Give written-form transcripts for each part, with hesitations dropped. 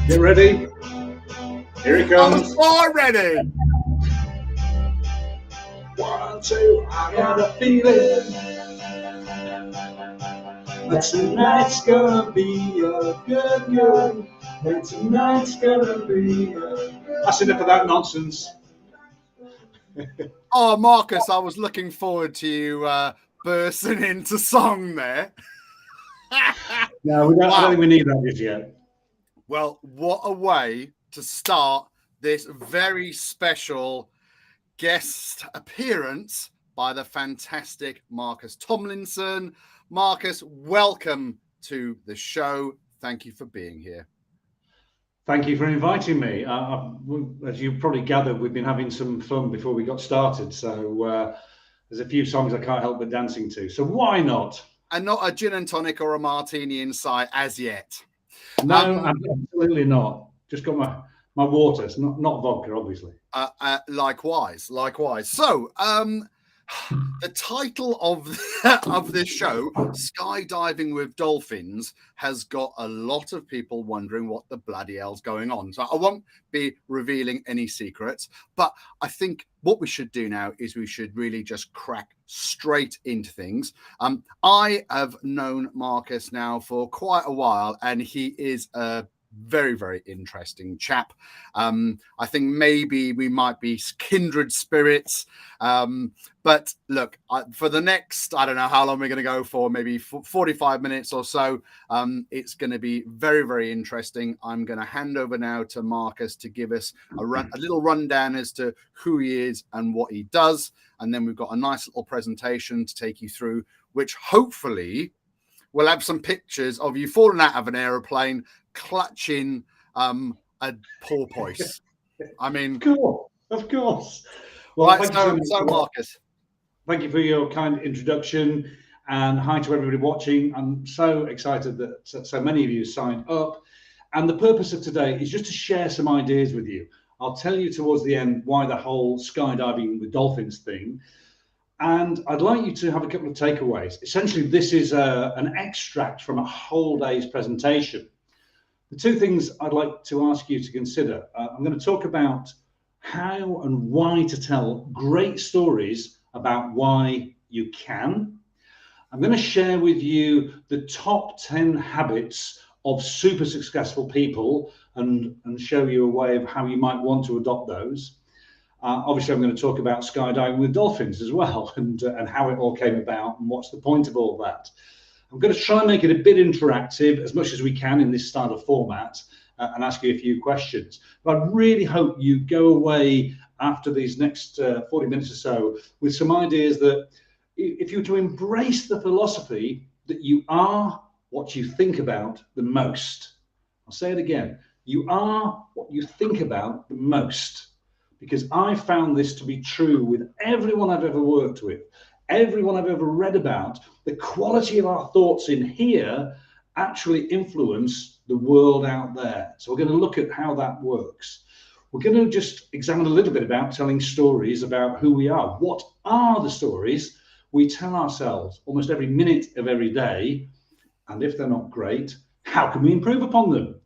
Get ready. Here it comes. I'm ready. 1, 2, I got a feeling that tonight's gonna be a good. That tonight's gonna be That's enough of that nonsense. Oh, Marcus, I was looking forward to you bursting into song there. No, I don't think we need that just yet. Well, what a way to start this very special guest appearance by the fantastic Marcus Thomlinson. Marcus, welcome to the show. Thank you for being here. Thank you for inviting me. As you probably gathered, we've been having some fun before we got started. So there's a few songs I can't help but dancing to. So why not? And not a gin and tonic or a martini in sight as yet. No, absolutely not. Just got my water. It's not vodka, obviously. Likewise. So the title of this show, Skydiving with Dolphins, has got a lot of people wondering what the bloody hell's going on. So I won't be revealing any secrets, but I think what we should do now is we should really just crack straight into things. I have known Marcus now for quite a while, and he is a very, very interesting chap. I think maybe we might be kindred spirits. But look, for the next, I don't know how long we're going to go for, maybe 45 minutes or so. It's going to be very, very interesting. I'm going to hand over now to Marcus to give us a little rundown as to who he is and what he does. And then we've got a nice little presentation to take you through, which hopefully we'll have some pictures of you falling out of an aeroplane, clutching a porpoise. I mean, of course. Well, right, so Marcus, thank you for your kind introduction, and hi to everybody watching. I'm so excited that so many of you signed up, and the purpose of today is just to share some ideas with you. I'll tell you towards the end why the whole skydiving with dolphins thing. And I'd like you to have a couple of takeaways. Essentially, this is an extract from a whole day's presentation. The two things I'd like to ask you to consider, I'm going to talk about how and why to tell great stories about why you can. I'm going to share with you the top 10 habits of super successful people and show you a way of how you might want to adopt those. Obviously, I'm going to talk about skydiving with dolphins as well, and how it all came about and what's the point of all that. I'm going to try and make it a bit interactive as much as we can in this style of format and ask you a few questions. But I really hope you go away after these next 40 minutes or so with some ideas that if you were to embrace the philosophy that you are what you think about the most. I'll say it again. You are what you think about the most. Because I found this to be true with everyone I've ever worked with, everyone I've ever read about. The quality of our thoughts in here actually influence the world out there. So we're going to look at how that works. We're going to just examine a little bit about telling stories about who we are. What are the stories we tell ourselves almost every minute of every day? And if they're not great, how can we improve upon them?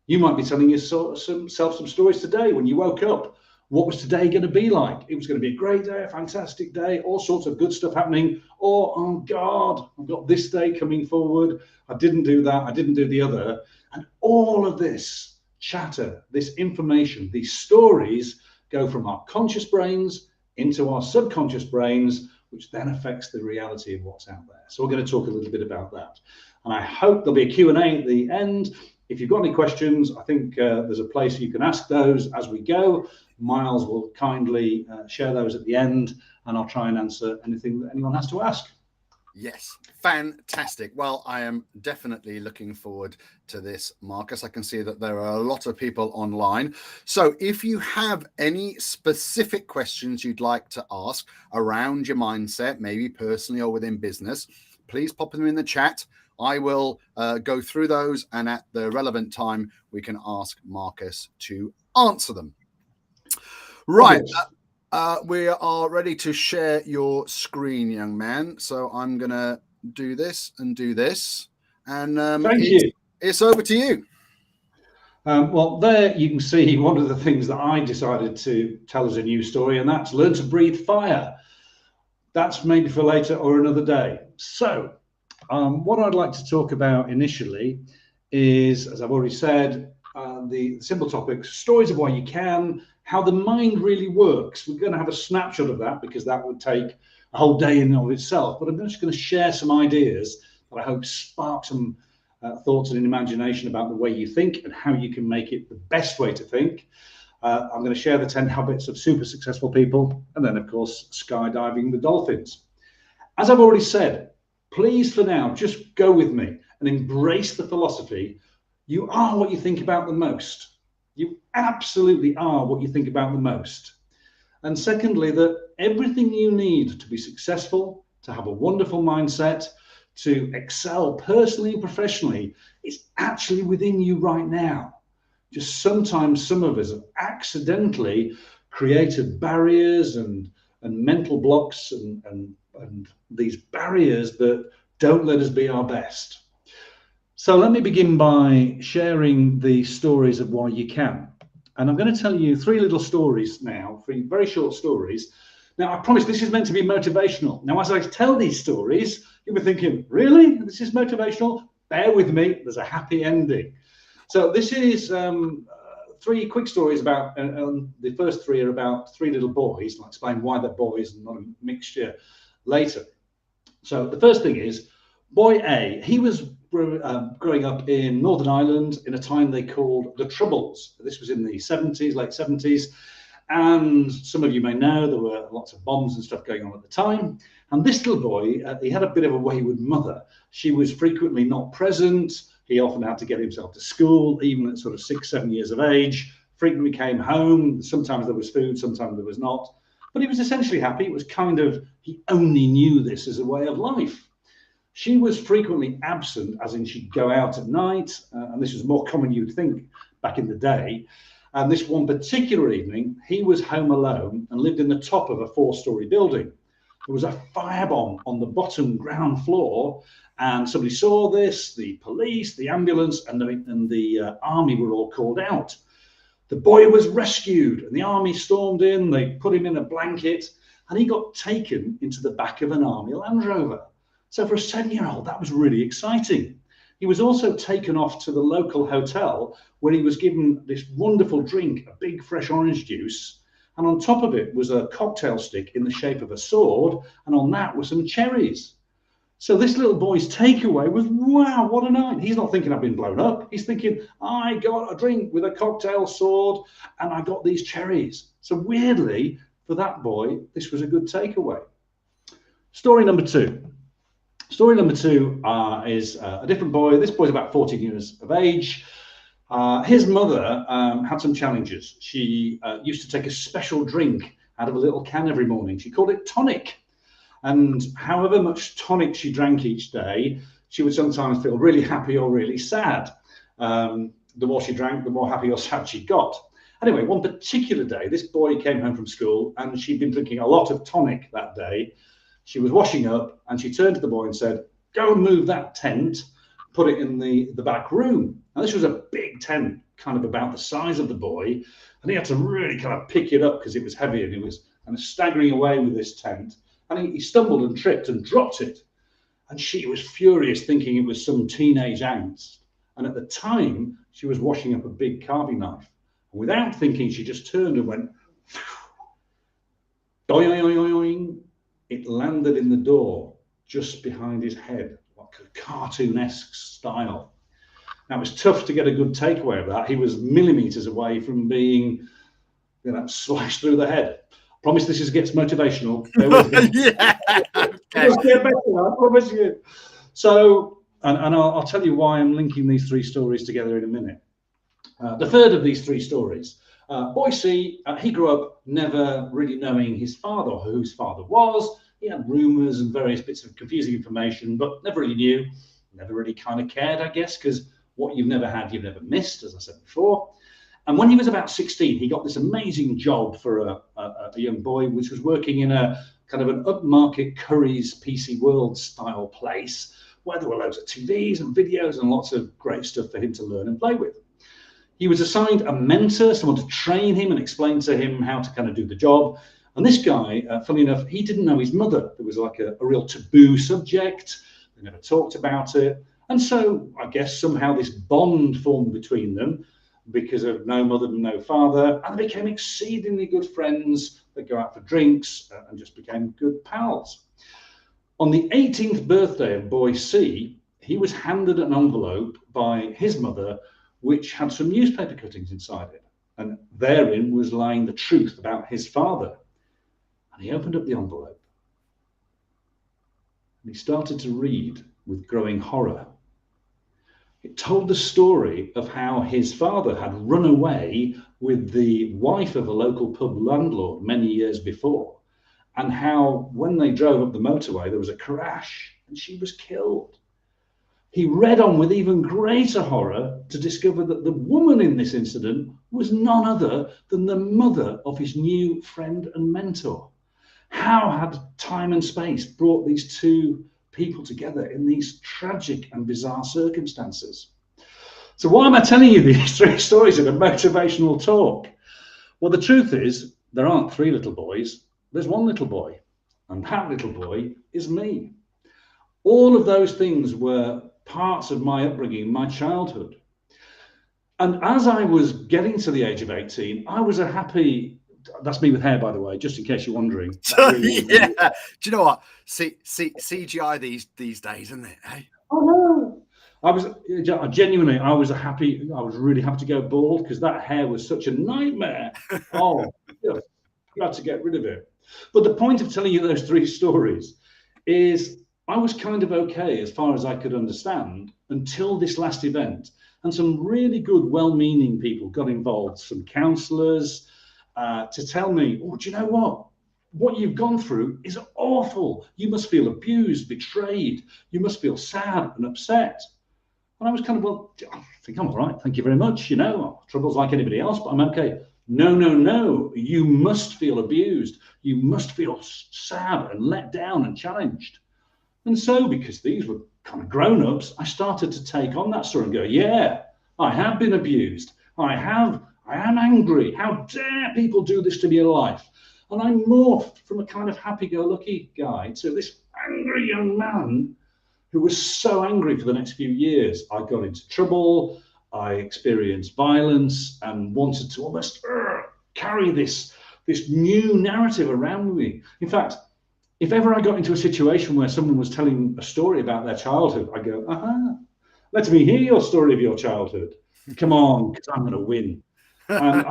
You might be telling yourself some stories today when you woke up. What was today going to be like? It was going to be a great day, a fantastic day, all sorts of good stuff happening. Or, oh God, I've got this day coming forward. I didn't do that. I didn't do the other. And all of this chatter, this information, these stories go from our conscious brains into our subconscious brains, which then affects the reality of what's out there. So we're going to talk a little bit about that. And I hope there'll be a Q&A at the end. If you've got any questions, I think there's a place you can ask those as we go. Miles will kindly share those at the end, and I'll try and answer anything that anyone has to ask. Yes, fantastic. Well, I am definitely looking forward to this, Marcus. I can see that there are a lot of people online. So if you have any specific questions you'd like to ask around your mindset, maybe personally or within business, please pop them in the chat. I will go through those, and at the relevant time, we can ask Marcus to answer them. Right. We are ready to share your screen, young man. So I'm going to do this and do this. And thank you. It's over to you. Well, there you can see one of the things that I decided to tell as a news story, and that's learn to breathe fire. That's maybe for later or another day. So what I'd like to talk about initially is, as I've already said, the simple topics, stories of why you can, how the mind really works. We're going to have a snapshot of that because that would take a whole day in and of itself. But I'm just going to share some ideas that I hope spark some thoughts and an imagination about the way you think and how you can make it the best way to think. I'm going to share the 10 habits of super successful people, and then, of course, skydiving with dolphins. As I've already said, please, for now, just go with me and embrace the philosophy. You are what you think about the most. You absolutely are what you think about the most. And secondly, that everything you need to be successful, to have a wonderful mindset, to excel personally and professionally is actually within you right now. Just sometimes some of us have accidentally created barriers and mental blocks and these barriers that don't let us be our best. So let me begin by sharing the stories of why you can. And I'm going to tell you 3 little stories now, 3 very short stories. Now, I promise this is meant to be motivational. Now, as I tell these stories, you'll be thinking, really? This is motivational? Bear with me, there's a happy ending. So this is 3 quick stories about, the first 3 are about 3 little boys. I'll explain why they're boys and not a mixture later. So the first thing is, boy A, he was growing up in Northern Ireland in a time they called the Troubles. This was in the 70s, late 70s. And some of you may know there were lots of bombs and stuff going on at the time. And this little boy, he had a bit of a wayward mother. She was frequently not present. He often had to get himself to school, even at sort of 6, 7 years of age. Frequently came home. Sometimes there was food, sometimes there was not. But he was essentially happy. It was kind of, he only knew this as a way of life. She was frequently absent, as in she'd go out at night. And this was more common, you'd think, back in the day. And this one particular evening, he was home alone and lived in the top of a 4-story building. There was a firebomb on the bottom ground floor, and somebody saw this. The police, the ambulance, and the army were all called out. The boy was rescued, and the army stormed in. They put him in a blanket, and he got taken into the back of an army Land Rover. So for a 7-year-old, that was really exciting. He was also taken off to the local hotel where he was given this wonderful drink, a big fresh orange juice. And on top of it was a cocktail stick in the shape of a sword. And on that were some cherries. So this little boy's takeaway was, wow, what a night. He's not thinking I've been blown up. He's thinking, I got a drink with a cocktail sword and I got these cherries. So weirdly, for that boy, this was a good takeaway. Story number 2. Story number 2 is a different boy. This boy's about 14 years of age. His mother had some challenges. She used to take a special drink out of a little can every morning. She called it tonic. And however much tonic she drank each day, she would sometimes feel really happy or really sad. The more she drank, the more happy or sad she got. Anyway, one particular day, this boy came home from school and she'd been drinking a lot of tonic that day. She was washing up and she turned to the boy and said, go and move that tent, put it in the back room. Now, this was a big tent, kind of about the size of the boy. And he had to really kind of pick it up because it was heavy and he was kind of staggering away with this tent. And he stumbled and tripped and dropped it. And she was furious, thinking it was some teenage angst. And at the time, she was washing up a big carving knife. And without thinking, she just turned and went, doing. It landed in the door just behind his head, like a cartoon-esque style. Now, it was tough to get a good takeaway of that. He was millimeters away from being, slashed through the head. I promise this gets motivational. Bear with me. Yeah. Okay. It'll get better, I promise you. So, and I'll tell you why I'm linking these 3 stories together in a minute. The third of these 3 stories. Boy C, he grew up never really knowing his father or who his father was. He had rumours and various bits of confusing information, but never really knew, never really kind of cared, I guess, because what you've never had, you've never missed, as I said before. And when he was about 16, he got this amazing job for a young boy, which was working in a kind of an upmarket Curry's PC World style place, where there were loads of TVs and videos and lots of great stuff for him to learn and play with. He was assigned a mentor, someone to train him and explain to him how to kind of do the job. And this guy, funny enough, he didn't know his mother. There was like a real taboo subject. They never talked about it. And so I guess somehow this bond formed between them because of no mother and no father. And they became exceedingly good friends. They'd go out for drinks and just became good pals. On the 18th birthday of boy C, he was handed an envelope by his mother, which had some newspaper cuttings inside it. And therein was lying the truth about his father. And he opened up the envelope. And he started to read with growing horror. It told the story of how his father had run away with the wife of a local pub landlord many years before, and how when they drove up the motorway, there was a crash and she was killed. He read on with even greater horror to discover that the woman in this incident was none other than the mother of his new friend and mentor. How had time and space brought these two people together in these tragic and bizarre circumstances? So why am I telling you these three stories in a motivational talk? Well, the truth is there aren't three little boys. There's one little boy, and that little boy is me. All of those things were parts of my upbringing, my childhood. And as I was getting to the age of 18, I was a happy, that's me with hair, by the way, just in case you're wondering. Really yeah. Do you know what? CGI these days, isn't it? Hey? Oh, no. I was genuinely, I was really happy to go bald because that hair was such a nightmare. Oh, you had to get rid of it. But the point of telling you those three stories is I was kind of okay as far as I could understand until this last event. And some really good, well-meaning people got involved, some counsellors, to tell me, oh, do you know what? What you've gone through is awful. You must feel abused, betrayed. You must feel sad and upset. And I was kind of, well, I think I'm all right. Thank you very much. You know, trouble's like anybody else, but I'm okay. No. You must feel abused. You must feel sad and let down and challenged. And so, because these were kind of grown-ups, I started to take on that story and go, yeah, I have been abused. I am angry. How dare people do this to me in life? And I morphed from a kind of happy-go-lucky guy to this angry young man who was so angry for the next few years. I got into trouble. I experienced violence and wanted to almost carry this new narrative around me. In fact, if ever I got into a situation where someone was telling a story about their childhood, I go, let me hear your story of your childhood. Come on, because I'm going to win. And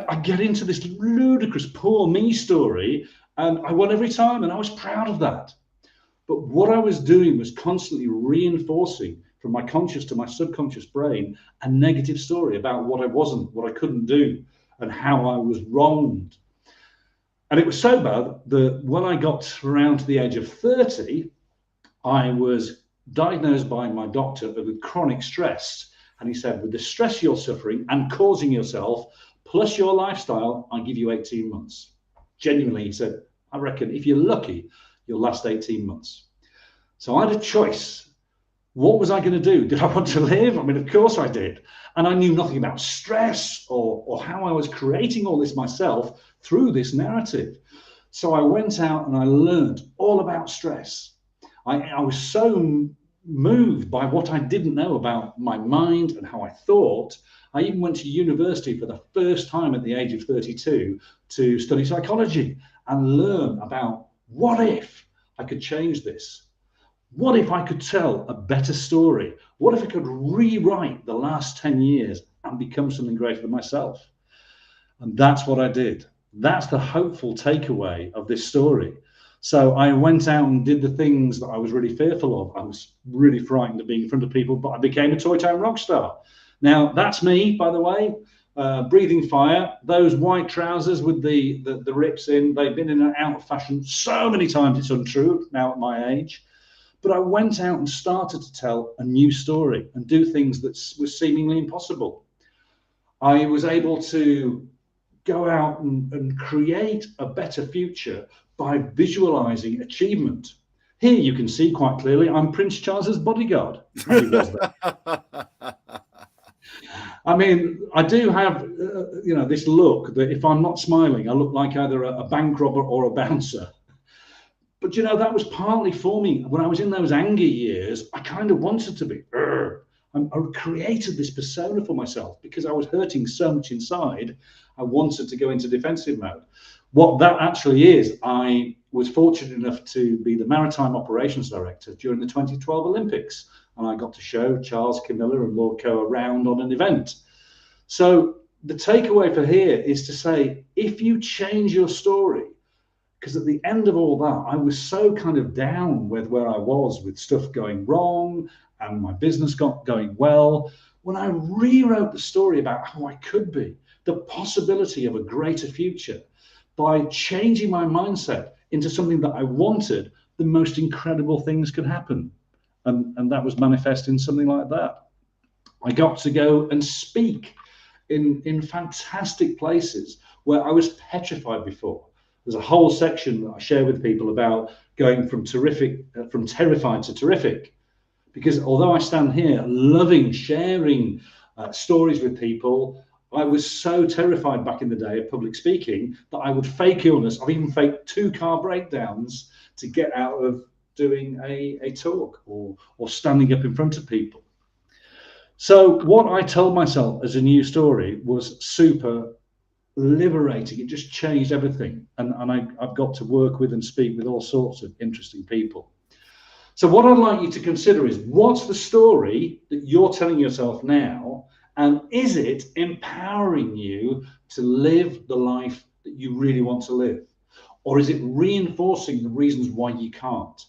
I get into this ludicrous poor me story, and I won every time, and I was proud of that. But what I was doing was constantly reinforcing from my conscious to my subconscious brain a negative story about what I wasn't, what I couldn't do, and how I was wronged. And it was so bad that when I got around to the age of 30, I was diagnosed by my doctor with chronic stress. And he said, with the stress you're suffering and causing yourself, plus your lifestyle, I'll give you 18 months. Genuinely, he said, I reckon if you're lucky, you'll last 18 months. So I had a choice. What was I going to do? Did I want to live? I mean, of course I did. And I knew nothing about stress or how I was creating all this myself through this narrative. So I went out and I learned all about stress. I was so moved by what I didn't know about my mind and how I thought. I even went to university for the first time at the age of 32 to study psychology and learn about what if I could change this? What if I could tell a better story? What if I could rewrite the last 10 years and become something greater than myself? And that's what I did. That's the hopeful takeaway of this story. So I went out and did the things that I was really fearful of. I was really frightened of being in front of people, but I became a Toy Town rock star. Now, that's me, by the way, breathing fire. Those white trousers with the rips in, they've been in and out of fashion so many times it's untrue now at my age. But I went out and started to tell a new story and do things that were seemingly impossible. I was able to go out and create a better future by visualizing achievement. Here you can see quite clearly I'm Prince Charles's bodyguard. I mean, I do have, this look that if I'm not smiling, I look like either a bank robber or a bouncer. But that was partly for me. When I was in those anger years, I kind of wanted to be. I created this persona for myself because I was hurting so much inside. I wanted to go into defensive mode. What that actually is, I was fortunate enough to be the Maritime Operations Director during the 2012 Olympics. And I got to show Charles Camilla and Lord Coe around on an event. So the takeaway for here is to say, if you change your story, because at the end of all that, I was so kind of down with where I was with stuff going wrong and my business going well. When I rewrote the story about how I could be, the possibility of a greater future, by changing my mindset into something that I wanted, the most incredible things could happen. And that was manifest in something like that. I got to go and speak in fantastic places where I was petrified before. There's a whole section that I share with people about going from terrified to terrific. Because although I stand here loving sharing stories with people, I was so terrified back in the day of public speaking that I would fake illness. I've even faked 2 car breakdowns to get out of doing a talk or standing up in front of people. So what I told myself as a new story was super liberating. It just changed everything. And I've got to work with and speak with all sorts of interesting people. So what I'd like you to consider is, what's the story that you're telling yourself now? And is it empowering you to live the life that you really want to live? Or is it reinforcing the reasons why you can't?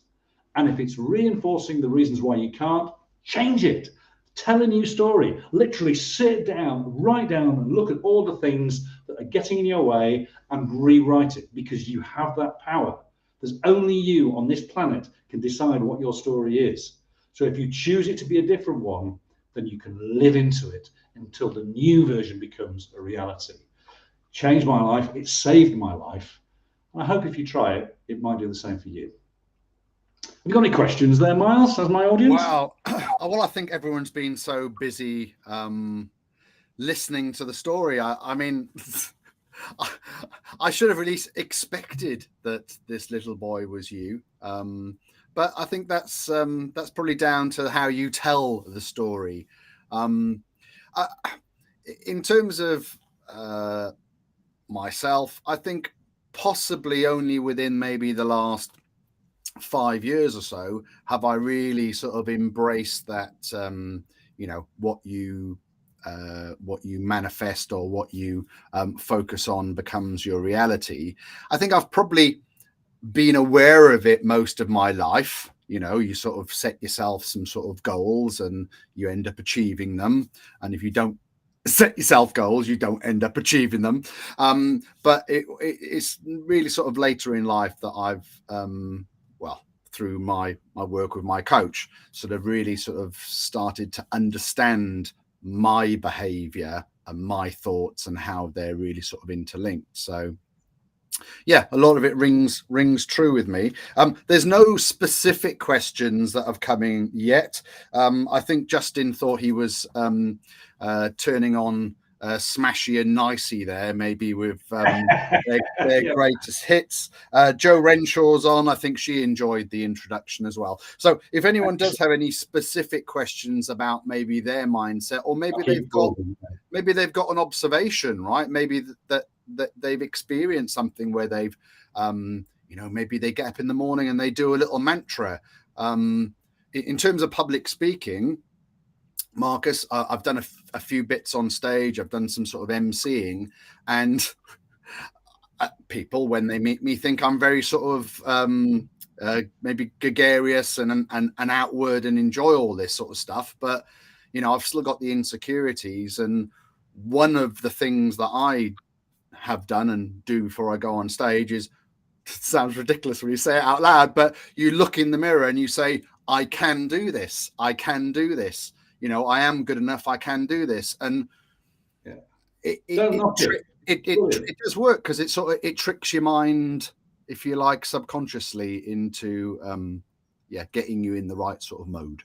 And if it's reinforcing the reasons why you can't, change it. Tell a new story. Literally sit down, write down, and look at all the things that are getting in your way and rewrite it, because you have that power. There's only you on this planet can decide what your story is. So if you choose it to be a different one, then you can live into it until the new version becomes a reality. Changed my life. It saved my life. And I hope if you try it, it might do the same for you. Have you got any questions there, Miles, as my audience? Well, I think everyone's been so busy listening to the story. I mean, I should have at least expected that this little boy was you. But I think that's probably down to how you tell the story. In terms of myself, I think possibly only within maybe the last 5 years or so have I really sort of embraced that, what you manifest or what you focus on becomes your reality. I think I've probably been aware of it most of my life. You sort of set yourself some sort of goals and you end up achieving them. And if you don't set yourself goals, you don't end up achieving them. But it's really sort of later in life that I've, through my work with my coach, sort of really sort of started to understand my behavior and my thoughts and how they're really sort of interlinked. So yeah, a lot of it rings true with me. There's no specific questions that have come in yet. I think Justin thought he was turning on Smashy and Nicey there, maybe with their Yeah. greatest hits. Joe Renshaw's on. I think she enjoyed the introduction as well. So if anyone does have any specific questions about maybe their mindset, or maybe they've got an observation, right? Maybe that they've experienced something where they've maybe they get up in the morning and they do a little mantra. In terms of public speaking, Marcus, I've done a few bits on stage. I've done some sort of emceeing, and people, when they meet me, think I'm very sort of maybe gregarious and outward and enjoy all this sort of stuff. But I've still got the insecurities, and one of the things that I have done and do before I go on stage is, it sounds ridiculous when you say it out loud, but you look in the mirror and you say, I can do this. I can do this. I am good enough. I can do this. And it does work, because it tricks your mind, if you like, subconsciously into getting you in the right sort of mode.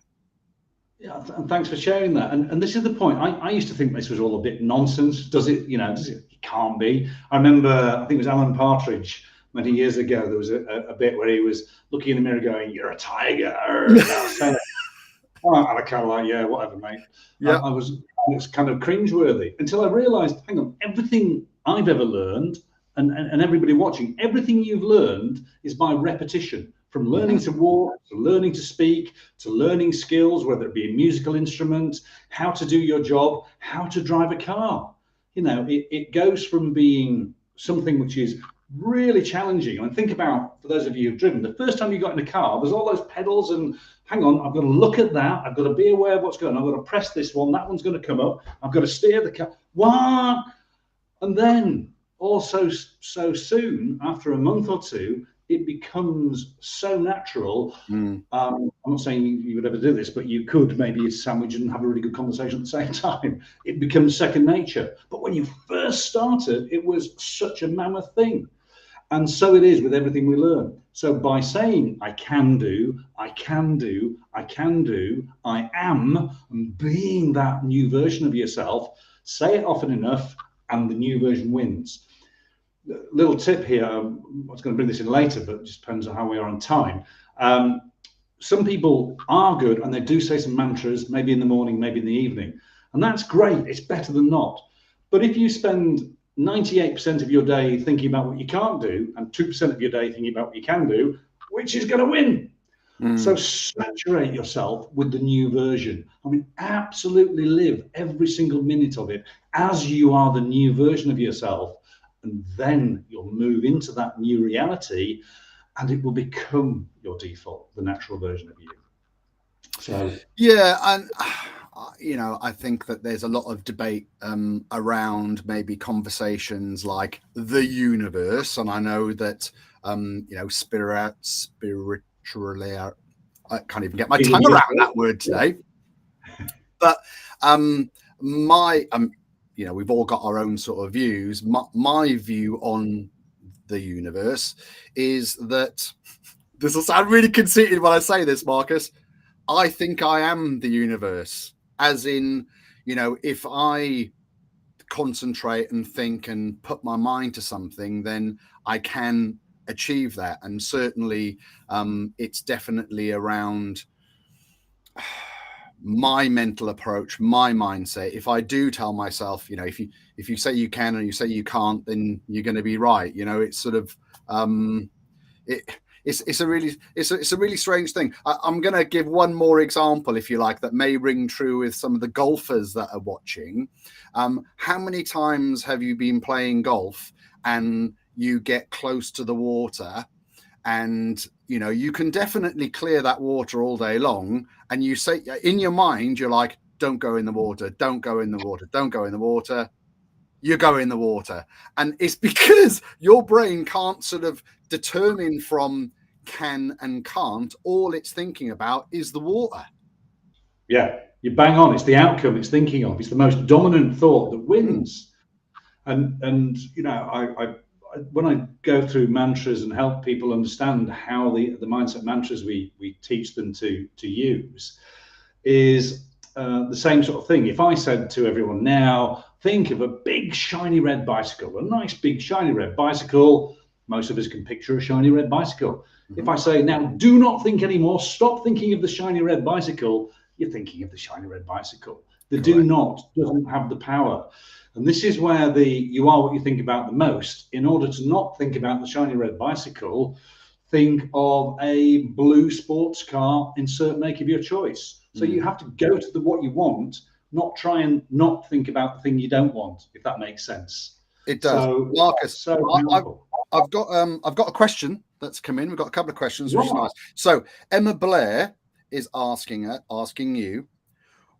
Yeah, and thanks for sharing that. And this is the point. I used to think this was all a bit nonsense. Does it? Does it? It can't be. I remember, I think it was Alan Partridge many years ago. There was a bit where he was looking in the mirror, going, "You're a tiger." Saying, and I kind of like, yeah, whatever, mate. Yeah. It was kind of cringeworthy until I realised, hang on, everything I've ever learned, and everybody watching, everything you've learned is by repetition. From learning to walk, to learning to speak, to learning skills, whether it be a musical instrument, how to do your job, how to drive a car. It goes from being something which is really challenging. And think about, for those of you who've driven, the first time you got in a car, there's all those pedals and hang on, I've got to look at that. I've got to be aware of what's going on. I've got to press this one. That one's going to come up. I've got to steer the car. What? And then also so soon, after a month or two, it becomes so natural. I'm not saying you would ever do this, but you could maybe eat a sandwich and have a really good conversation at the same time. It becomes second nature. But when you first started, it was such a mammoth thing. And so it is with everything we learn. So by saying I can do, I can do, I can do, I am, and being that new version of yourself, say it often enough and the new version wins. Little tip here, I was going to bring this in later, but it just depends on how we are on time. Some people are good and they do say some mantras, maybe in the morning, maybe in the evening. And that's great. It's better than not. But if you spend 98% of your day thinking about what you can't do and 2% of your day thinking about what you can do, which is going to win? So saturate yourself with the new version. I mean, absolutely live every single minute of it as you are the new version of yourself. And then you'll move into that new reality and it will become your default, the natural version of you. So, yeah. And, I think that there's a lot of debate around maybe conversations like the universe. And I know that, spiritually, I can't even get my tongue around that word today. But we've all got our own sort of views. My view on the universe is that, this will sound really conceited when I say this, Marcus, I think I am the universe. As in, if I concentrate and think and put my mind to something, then I can achieve that. And certainly it's definitely around my mental approach, my mindset. If I do tell myself, if you say you can and you say you can't, then you're going to be right. It's sort of it's a really strange thing. I'm going to give one more example, if you like, that may ring true with some of the golfers that are watching. How many times have you been playing golf and you get close to the water and you can definitely clear that water all day long, and you say in your mind, you're like, don't go in the water, don't go in the water, don't go in the water. You go in the water. And it's because your brain can't sort of determine from can and can't. All it's thinking about is the water. Yeah, you bang on. It's the outcome it's thinking of. It's the most dominant thought that wins. And I when I go through mantras and help people understand how the mindset mantras we teach them to use is the same sort of thing. If I said to everyone now, think of a big shiny red bicycle, a nice big shiny red bicycle. Most of us can picture a shiny red bicycle. If I say now, do not think anymore, stop thinking of the shiny red bicycle, you're thinking of the shiny red bicycle. The Correct. Do not doesn't have the power. And this is where you are what you think about the most. In order to not think about the shiny red bicycle, think of a blue sports car, insert make of your choice. So you have to go to what you want, not try and not think about the thing you don't want, if that makes sense. It does. So, Marcus, I've got a question that's come in. We've got a couple of questions, which is nice. So Emma Blair is asking you,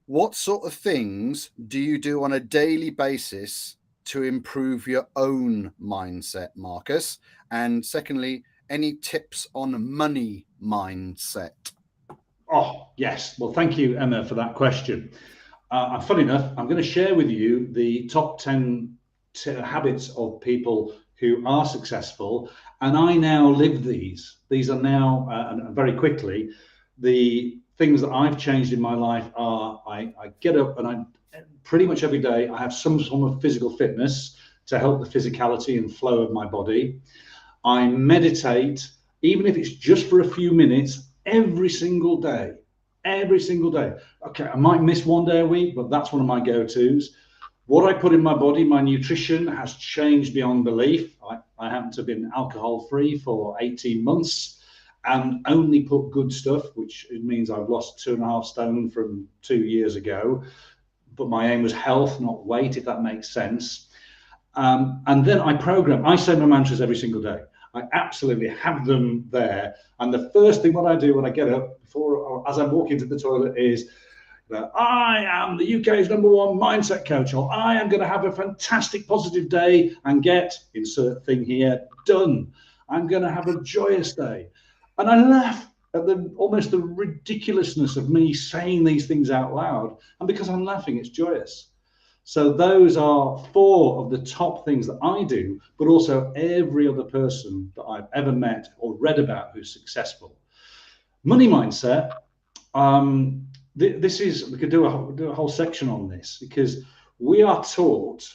what sort of things do you do on a daily basis to improve your own mindset, Marcus? And secondly, any tips on money mindset? Oh, yes. Well, thank you, Emma, for that question. Funny enough, I'm going to share with you the top 10 habits of people who are successful. And I now live these. These are now, very quickly, the things that I've changed in my life are I get up and I pretty much every day I have some form of physical fitness to help the physicality and flow of my body. I meditate, even if it's just for a few minutes, every single day. Every single day. Okay, I might miss one day a week, but that's one of my go-tos. What I put in my body, my nutrition has changed beyond belief. I happen to have been alcohol-free for 18 months and only put good stuff, which means I've lost 2.5 stone from 2 years ago. But my aim was health, not weight, if that makes sense. And then I say my mantras every single day. I absolutely have them there. And the first thing what I do when I get up, as I walk into the toilet, is that I am the UK's #1 mindset coach, or I am going to have a fantastic positive day and get, insert thing here, done. I'm going to have a joyous day. And I laugh at almost the ridiculousness of me saying these things out loud. And because I'm laughing, it's joyous. So those are 4 of the top things that I do, but also every other person that I've ever met or read about who's successful. Money mindset. We could do a whole section on this, because we are taught,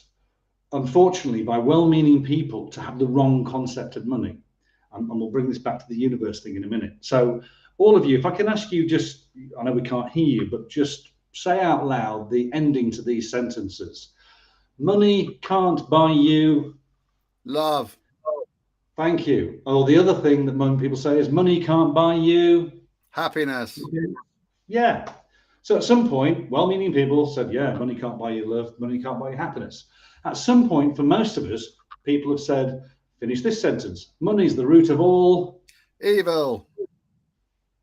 unfortunately, by well-meaning people to have the wrong concept of money. And we'll bring this back to the universe thing in a minute. So all of you, if I can ask you just, I know we can't hear you, but just say out loud the ending to these sentences. Money can't buy you love. Thank you. Oh, the other thing that most people say is money can't buy you happiness. Yeah. So at some point, well-meaning people said, yeah, money can't buy you love, money can't buy you happiness. At some point, for most of us, people have said, finish this sentence, money's the root of all evil.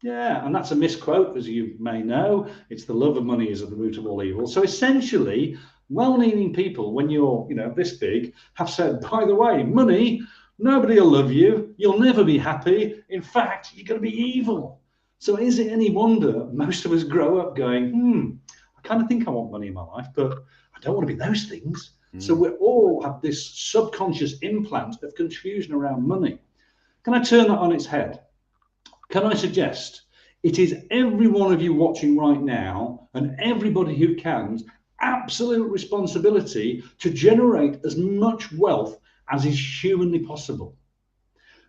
Yeah, and that's a misquote, as you may know. It's the love of money is at the root of all evil. So essentially, well-meaning people, when you're this big, have said, by the way, money, nobody will love you. You'll never be happy. In fact, you're going to be evil. So is it any wonder most of us grow up going, I kind of think I want money in my life, but I don't want to be those things. So we all have this subconscious implant of confusion around money. Can I turn that on its head? Can I suggest it is every one of you watching right now and everybody who can absolute responsibility to generate as much wealth as is humanly possible.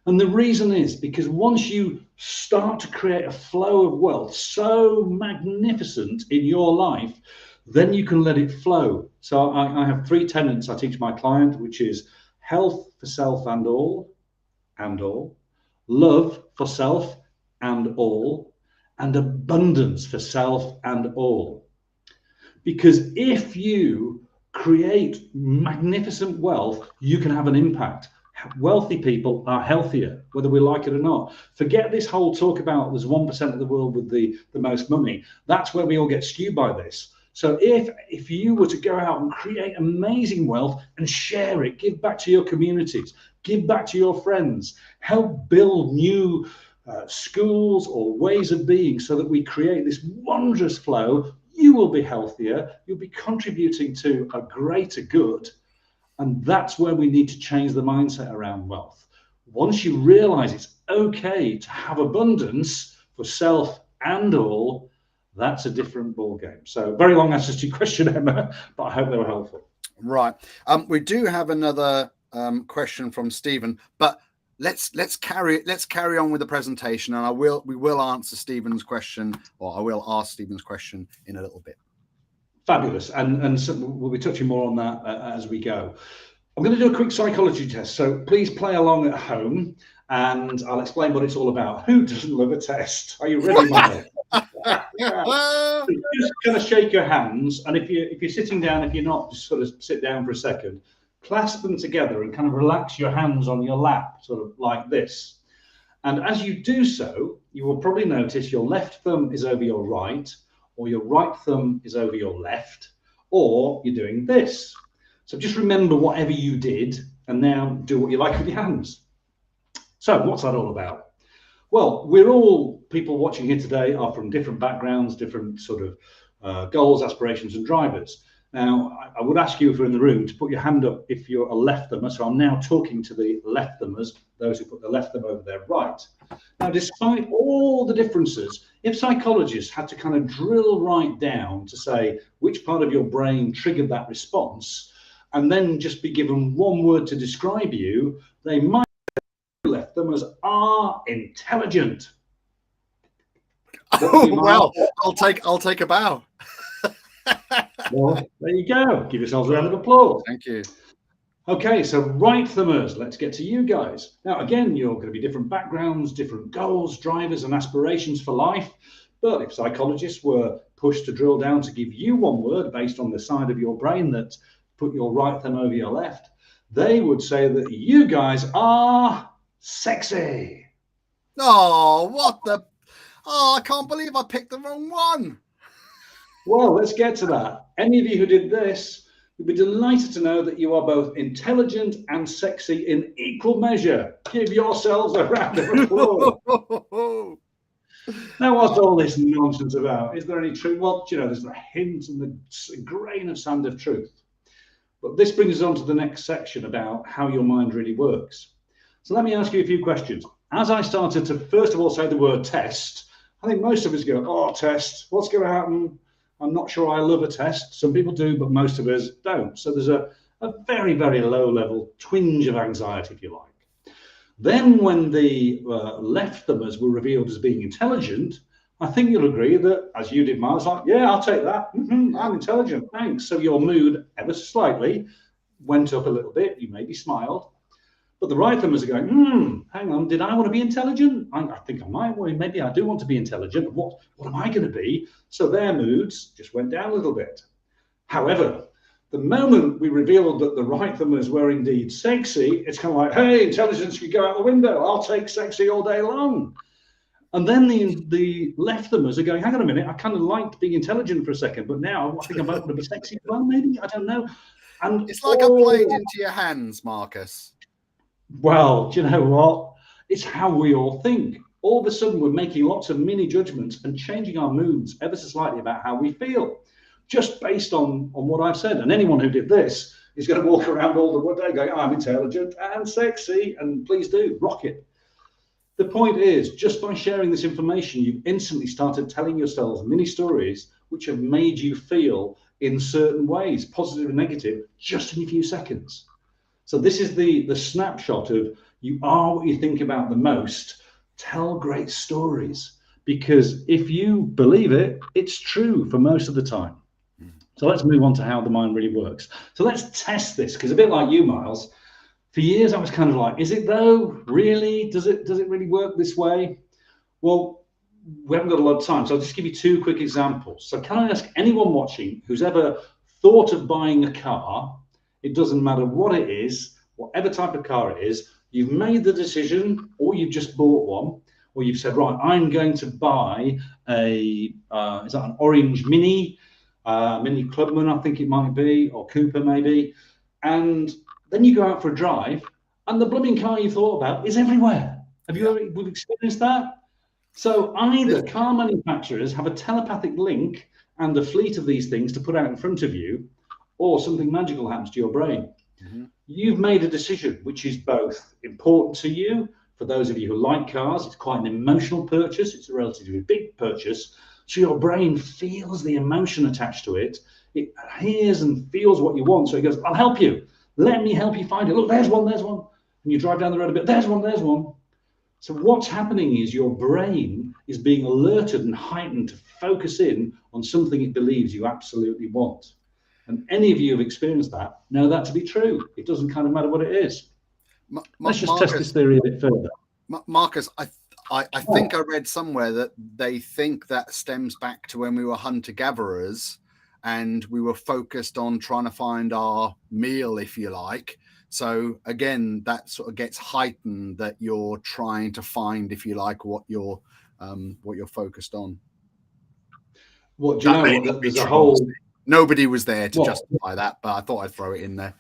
And the reason is because once you start to create a flow of wealth so magnificent in your life, then you can let it flow. So I have 3 tenets I teach my client, which is health for self and all, love for self and all, and abundance for self and all. Because if you create magnificent wealth, you can have an impact. Wealthy people are healthier, whether we like it or not. Forget this whole talk about there's 1% of the world with the most money. That's where we all get skewed by this. So if you were to go out and create amazing wealth and share it, give back to your communities, give back to your friends, help build new schools or ways of being so that we create this wondrous flow, you will be healthier, you'll be contributing to a greater good. And that's where we need to change the mindset around wealth. Once you realize it's okay to have abundance for self and all, that's a different ball game. So very long answers to your question, Emma, but I hope they were helpful. Right. We do have another question from Stephen, but let's carry on with the presentation, and we will answer Stephen's question, or I will ask Stephen's question in a little bit. Fabulous, and so we'll be touching more on that as we go. I'm going to do a quick psychology test, so please play along at home, and I'll explain what it's all about. Who doesn't love a test? Are you ready, Mike? So just kind of shake your hands, and if you're sitting down, if you're not, just sort of sit down for a second. Clasp them together and kind of relax your hands on your lap, sort of like this. And as you do so, you will probably notice your left thumb is over your right, or your right thumb is over your left, or you're doing this. So just remember whatever you did, and now do what you like with your hands. So what's that all about? Well, we're all, people watching here today are from different backgrounds, different sort of goals, aspirations, and drivers. Now, I would ask you, if you're in the room, to put your hand up if you're a left thumber. So I'm now talking to the left thumbers, those who put the left thumb over their right. Now, Now, despite all the differences, if psychologists had to kind of drill right down to say which part of your brain triggered that response, and then just be given one word to describe you, they might have left them as are intelligent. Oh, well, I'll take a bow. Well, there you go. Give yourselves a round of applause. Thank you. Okay, so right thumbers, let's get to you guys. Now, again, you're going to be different backgrounds, different goals, drivers, and aspirations for life. But if psychologists were pushed to drill down to give you one word based on the side of your brain that put your right thumb over your left, they would say that you guys are sexy. Oh, what the? Oh, I can't believe I picked the wrong one. Well, let's get to that. Any of you who did this, you'll be delighted to know that you are both intelligent and sexy in equal measure. Give yourselves a round of applause. Now, what's all this nonsense about? Is there any truth? Well, you know, there's a hint and a grain of sand of truth. But this brings us on to the next section about how your mind really works. So let me ask you a few questions. As I started to, first of all, say the word test, I think most of us go, oh, test, what's going to happen? I'm not sure I love a test. Some people do, but most of us don't. So there's a very, very low level twinge of anxiety, if you like. Then when the left thumbers were revealed as being intelligent, I think you'll agree that, as you did, Miles, like, yeah, I'll take that. I'm intelligent, thanks. So your mood ever so slightly went up a little bit. You maybe smiled. But the right thumbers are going, hang on, did I want to be intelligent? I think I might. Well, maybe I do want to be intelligent. What am I going to be? So their moods just went down a little bit. However, the moment we revealed that the right thumbers were indeed sexy, it's kind of like, hey, intelligence, you go out the window. I'll take sexy all day long. And then the left thumbers are going, hang on a minute, I kind of liked being intelligent for a second, but now I think I might want to be sexy as well, maybe. I don't know. And it's like I played into your hands, Marcus. Well, do you know what? It's how we all think. All of a sudden, we're making lots of mini judgments and changing our moods ever so slightly about how we feel, just based on what I've said. And anyone who did this is going to walk around all the day going, I'm intelligent and sexy, and please do, rock it. The point is, just by sharing this information, you've instantly started telling yourselves mini stories which have made you feel in certain ways, positive and negative, just in a few seconds. So this is the snapshot of you are what you think about the most. Tell great stories, because if you believe it, it's true for most of the time. So let's move on to how the mind really works. So let's test this, because a bit like you, Miles, for years I was kind of like, is it though? Really? Does it really work this way? Well, we haven't got a lot of time, so I'll just give you two quick examples. So can I ask anyone watching who's ever thought of buying a car? It doesn't matter what it is, whatever type of car it is, you've made the decision, or you've just bought one, or you've said, right, I'm going to buy is that an orange Mini Clubman, I think it might be, or Cooper maybe. And then you go out for a drive, and the blooming car you thought about is everywhere. Have you ever experienced that? So either car manufacturers have a telepathic link and a fleet of these things to put out in front of you, or something magical happens to your brain. You've made a decision which is both important to you. For those of you who like cars, it's quite an emotional purchase. It's a relatively big purchase. So your brain feels the emotion attached to it. It hears and feels what you want. So it goes, I'll help you. Let me help you find it. Look, there's one, there's one. And you drive down the road a bit, there's one, there's one. So what's happening is your brain is being alerted and heightened to focus in on something it believes you absolutely want. And any of you who've experienced that know that to be true. It doesn't kind of matter what it is. Let's just test this theory a bit further. Marcus, I think I read somewhere that they think that stems back to when we were hunter-gatherers and we were focused on trying to find our meal, if you like. So again, that sort of gets heightened, that you're trying to find, if you like, what you're focused on. What do you know? There's a whole. Nobody was there to justify that, but I thought I'd throw it in there.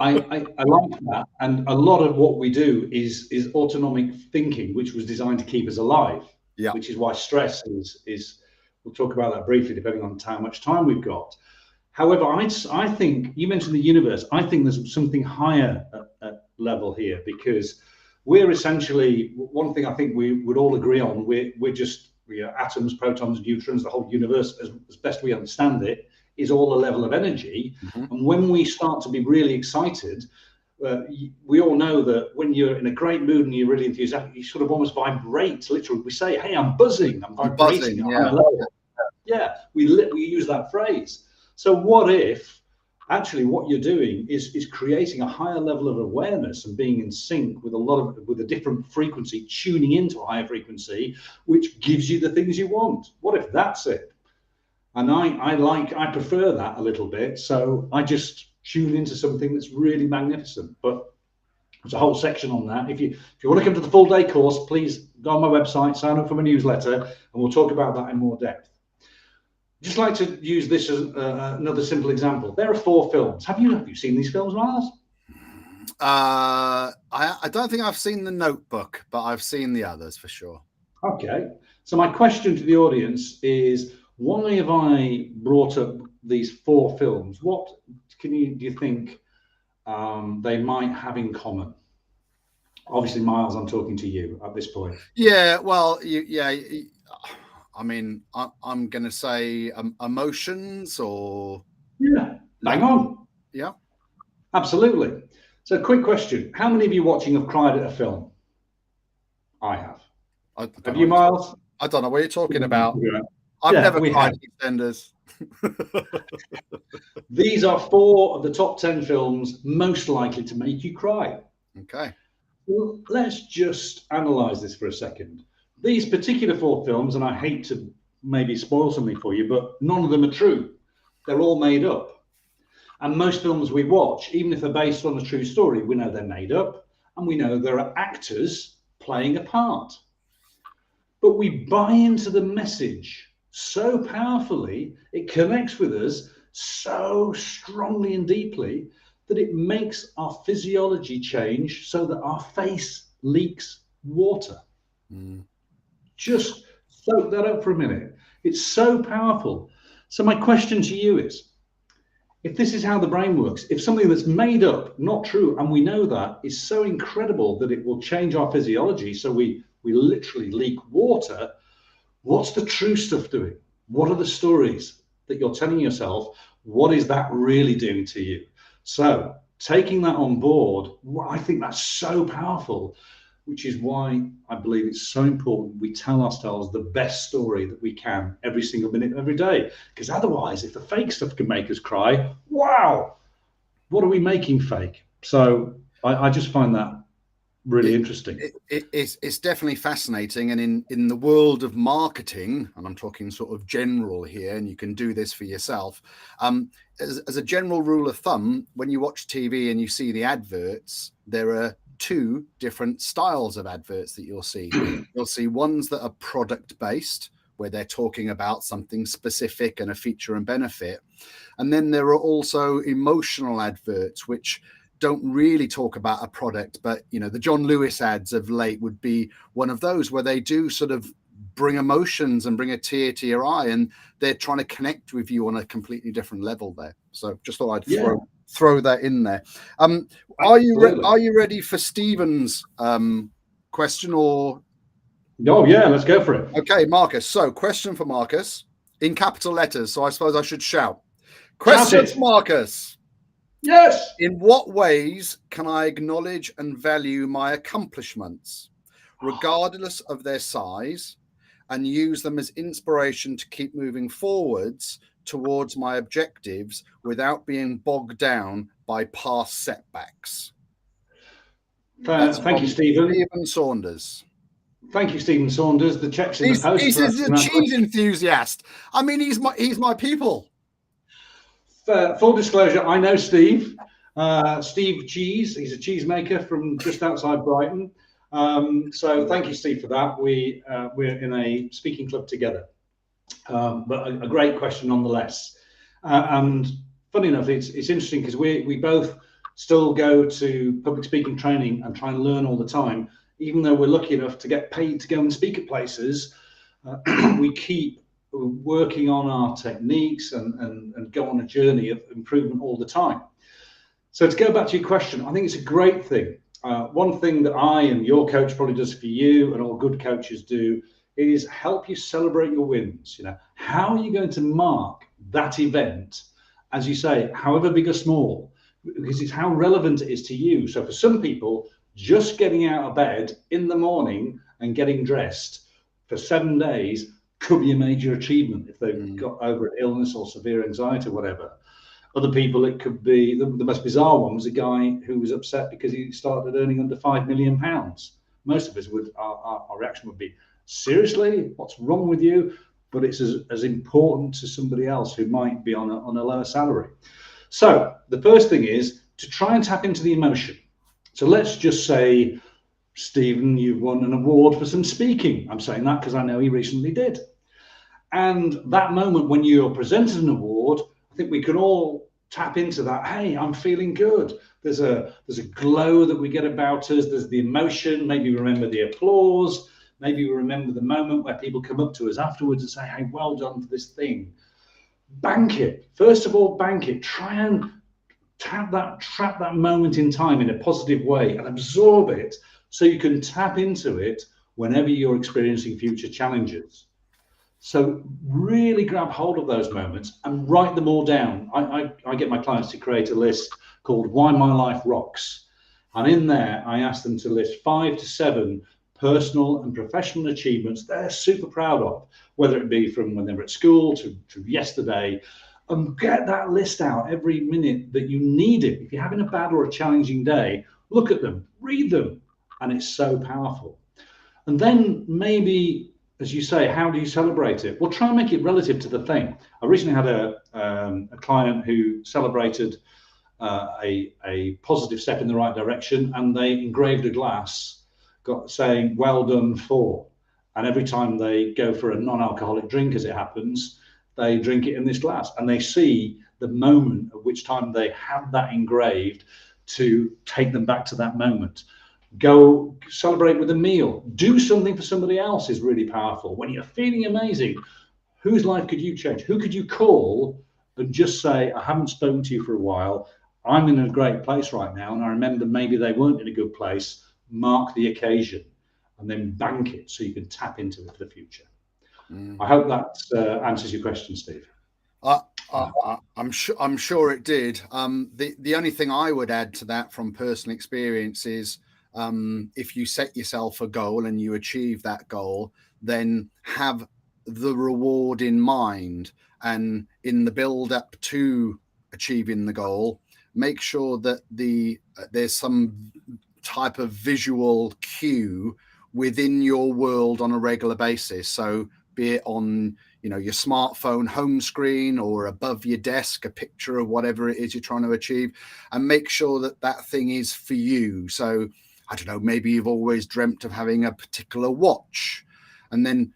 I like that, and a lot of what we do is autonomic thinking, which was designed to keep us alive. Yeah. Which is why stress is. We'll talk about that briefly, depending on how much time we've got. However, I think you mentioned the universe. I think there's something higher at level here, because we're essentially, one thing I think we would all agree on, we're just, we are atoms, protons, neutrons. The whole universe, as best we understand it, is all a level of energy. And when we start to be really excited, we all know that when you're in a great mood and you're really enthusiastic, you sort of almost vibrate. Literally, we say, "Hey, I'm buzzing. I'm vibrating." Yeah, we use that phrase. So what if actually what you're doing is creating a higher level of awareness and being in sync with a different frequency, tuning into a higher frequency, which gives you the things you want? What if that's it? And I prefer that a little bit. So I just tune into something that's really magnificent. But there's a whole section on that. If you want to come to the full day course, please go on my website, sign up for my newsletter, and we'll talk about that in more depth. Just like to use this as another simple example. There are 4 films. Have you seen these films, Miles? I don't think I've seen The Notebook, but I've seen the others for sure. Okay. So my question to the audience is, why have I brought up these 4 films? What do you think they might have in common? Obviously, Miles, I'm talking to you at this point. Yeah, well, I mean, I'm going to say emotions or... Yeah, bang on. Yeah. Absolutely. So quick question. How many of you watching have cried at a film? I have. Have you, Miles? I don't know what you're talking about. Yeah. I've never cried at EastEnders. These are 4 of the top 10 films most likely to make you cry. Okay. Well, let's just analyze this for a second. These particular 4 films, and I hate to maybe spoil something for you, but none of them are true. They're all made up. And most films we watch, even if they're based on a true story, we know they're made up, and we know there are actors playing a part. But we buy into the message so powerfully, it connects with us so strongly and deeply that it makes our physiology change so that our face leaks water. Just soak that up for a minute. It's so powerful. So my question to you is, if this is how the brain works, if something that's made up, not true, and we know that, is so incredible that it will change our physiology so we literally leak water, what's the true stuff doing? What are the stories that you're telling yourself? What is that really doing to you? So taking that on board, I think that's so powerful, which is why I believe it's so important we tell ourselves the best story that we can every single minute, every day. Because otherwise, if the fake stuff can make us cry, wow, what are we making fake? So I just find that really interesting. It's definitely fascinating. And in the world of marketing, and I'm talking sort of general here, and you can do this for yourself, as a general rule of thumb, when you watch TV and you see the adverts, there are 2 different styles of adverts that you'll see. You'll see ones that are product based, where they're talking about something specific and a feature and benefit. And then there are also emotional adverts, which don't really talk about a product, but the John Lewis ads of late would be one of those where they do sort of bring emotions and bring a tear to your eye, and they're trying to connect with you on a completely different level there. So just thought I'd throw that in there. Are you ready for Stephen's question? Or yeah, let's go for it. Okay, Marcus. So question for Marcus in capital letters. So I suppose I should shout. Question for Marcus. Yes. In what ways can I acknowledge and value my accomplishments, regardless of their size, and use them as inspiration to keep moving forwards towards my objectives without being bogged down by past setbacks? Thank you, Stephen. Stephen Saunders. Thank you, Stephen Saunders. The check's in the post. He's a cheese enthusiast. I mean, he's my people. Full disclosure, I know Steve. Steve Cheese. He's a cheesemaker from just outside Brighton. So thank you, Steve, for that. We're in a speaking club together. But a great question nonetheless. And funny enough, it's interesting because we both still go to public speaking training and try and learn all the time. Even though we're lucky enough to get paid to go and speak at places, we keep working on our techniques and go on a journey of improvement all the time. So to go back to your question, I think it's a great thing one thing that I and your coach probably does for you, and all good coaches do, is help you celebrate your wins. How are you going to mark that event, as you say, however big or small, because it's how relevant it is to you. So for some people, just getting out of bed in the morning and getting dressed for 7 days could be a major achievement if they've got over an illness or severe anxiety or whatever. Other people, it could be the most bizarre one was a guy who was upset because he started earning under £5 million. Most of us our reaction would be, seriously, what's wrong with you? But it's as important to somebody else who might be on a lower salary. So the first thing is to try and tap into the emotion. So let's just say, Stephen, you've won an award for some speaking. I'm saying that because I know he recently did. And that moment when you're presented an award, I think we can all tap into that. Hey, I'm feeling good. There's a glow that we get about us. There's the emotion. Maybe we remember the applause. Maybe we remember the moment where people come up to us afterwards and say, hey, well done for this thing. Bank it. First of all, bank it. Try and trap that moment in time in a positive way and absorb it so you can tap into it whenever you're experiencing future challenges. So really grab hold of those moments and write them all down. I get my clients to create a list called Why My Life Rocks. And in there, I ask them to list 5 to 7 personal and professional achievements they're super proud of, whether it be from when they were at school to yesterday. And get that list out every minute that you need it. If you're having a bad or a challenging day, look at them, read them, and it's so powerful. And then maybe, as you say, how do you celebrate it? Well, try and make it relative to the thing. I recently had a client who celebrated a positive step in the right direction, and they engraved a glass saying, well done for. And every time they go for a non-alcoholic drink, as it happens, they drink it in this glass, and they see the moment at which time they have that engraved to take them back to that moment. Go celebrate with a meal. Do something for somebody else is really powerful. When you're feeling amazing, whose life could you change? Who could you call and just say, I haven't spoken to you for a while. I'm in a great place right now. And I remember maybe they weren't in a good place. Mark the occasion and then bank it so you can tap into it for the future. I hope that answers your question, Steve. I'm sure it did. The only thing I would add to that from personal experience is if you set yourself a goal and you achieve that goal, then have the reward in mind. And in the build up to achieving the goal, make sure that there's some type of visual cue within your world on a regular basis. So be it on your smartphone home screen or above your desk, a picture of whatever it is you're trying to achieve, and make sure that that thing is for you. So I don't know, maybe you've always dreamt of having a particular watch, and then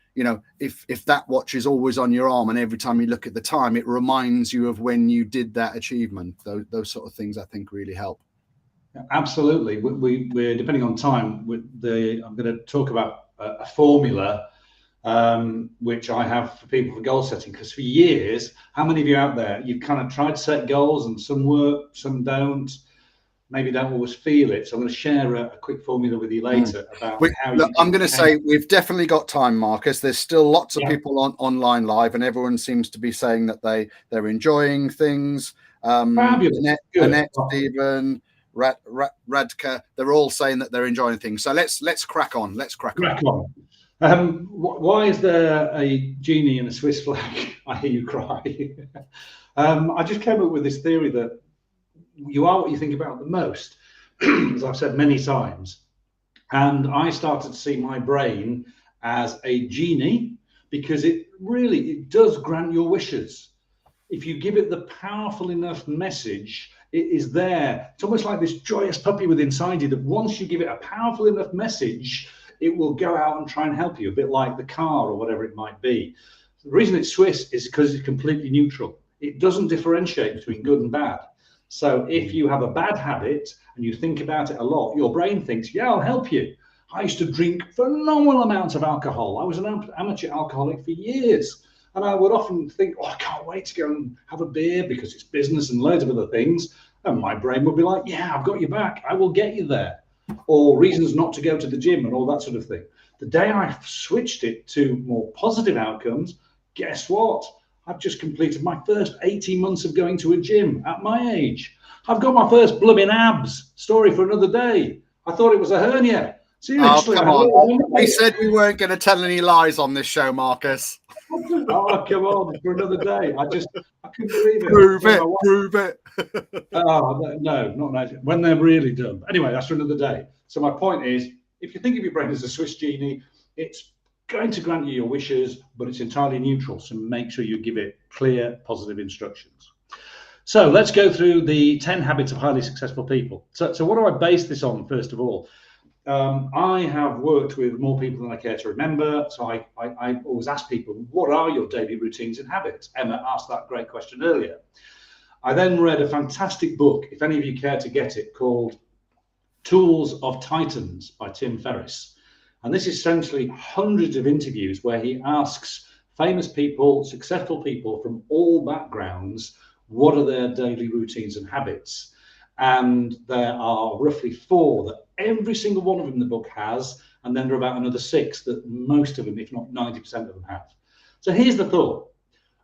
if that watch is always on your arm and every time you look at the time it reminds you of when you did that achievement. Those sort of things I think really help. Absolutely. We're depending on time. I'm going to talk about a formula which I have for people for goal setting, because for years, how many of you out there, you've kind of tried to set goals and some work, some don't, maybe don't always feel it. So I'm going to share a quick formula with you later about how you... I'm going to say we've definitely got time, Marcus. There's still lots of people online live, and everyone seems to be saying that they're enjoying things. Fabulous. Annette, Stephen, Radka, they're all saying that they're enjoying things. So let's crack on. Let's crack on. Why is there a genie in a Swiss flag? I hear you cry. I just came up with this theory that you are what you think about the most, as I've said many times. And I started to see my brain as a genie because it does grant your wishes. If you give it the powerful enough message, it is there. It's almost like this joyous puppy within inside you that once you give it a powerful enough message, it will go out and try and help you, a bit like the car or whatever it might be. The reason it's Swiss is because it's completely neutral. It doesn't differentiate between good and bad. So if you have a bad habit and you think about it a lot, your brain thinks, yeah, I'll help you. I used to drink phenomenal amounts of alcohol. I was an amateur alcoholic for years. And I would often think, oh, I can't wait to go and have a beer because it's business and loads of other things. And my brain would be like, yeah, I've got you back. I will get you there. or reasons not to go to the gym and all that sort of thing. The day I switched it to more positive outcomes, guess what? I've just completed my first 18 months of going to a gym at my age. I've got my first blooming abs. Story for another day. I thought it was a hernia. Seriously. Oh, come on. We said we weren't going to tell any lies on this show, Marcus. Oh, come on, for another day. I couldn't believe it. Prove it. Oh, no, not nice. When they're really done. Anyway, that's for another day. So my point is, if you think of your brain as a Swiss genie, it's going to grant you your wishes, but it's entirely neutral. So make sure you give it clear, positive instructions. So let's go through the 10 habits of highly successful people. So what do I base this on, first of all? I have worked with more people than I care to remember. So I always ask people, what are your daily routines and habits? Emma asked that great question earlier. I then read a fantastic book, if any of you care to get it, called Tools of Titans by Tim Ferriss. And this is essentially hundreds of interviews where he asks famous people, successful people from all backgrounds, what are their daily routines and habits? And there are roughly 4 that every single one of them in the book has, and then there are about another 6 that most of them, if not 90% of them, have. So here's the thought.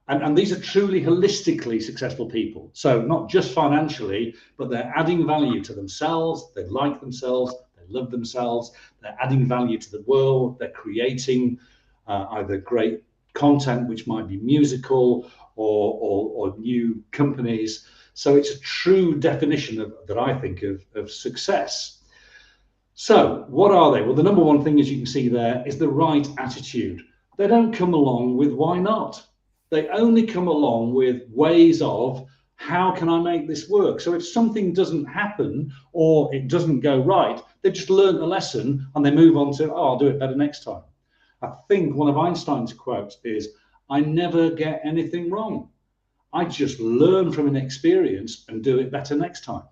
And these are truly holistically successful people. So not just financially, but they're adding value to themselves. They like themselves. They love themselves. They're adding value to the world. They're creating either great content, which might be musical or new companies. So it's a true definition that I think of success. So what are they? Well, the number one thing, as you can see there, is the right attitude. They don't come along with why not. They only come along with ways of how can I make this work? So if something doesn't happen or it doesn't go right, they've just learned a lesson and they move on to, I'll do it better next time. I think one of Einstein's quotes is, I never get anything wrong. I just learn from an experience and do it better next time.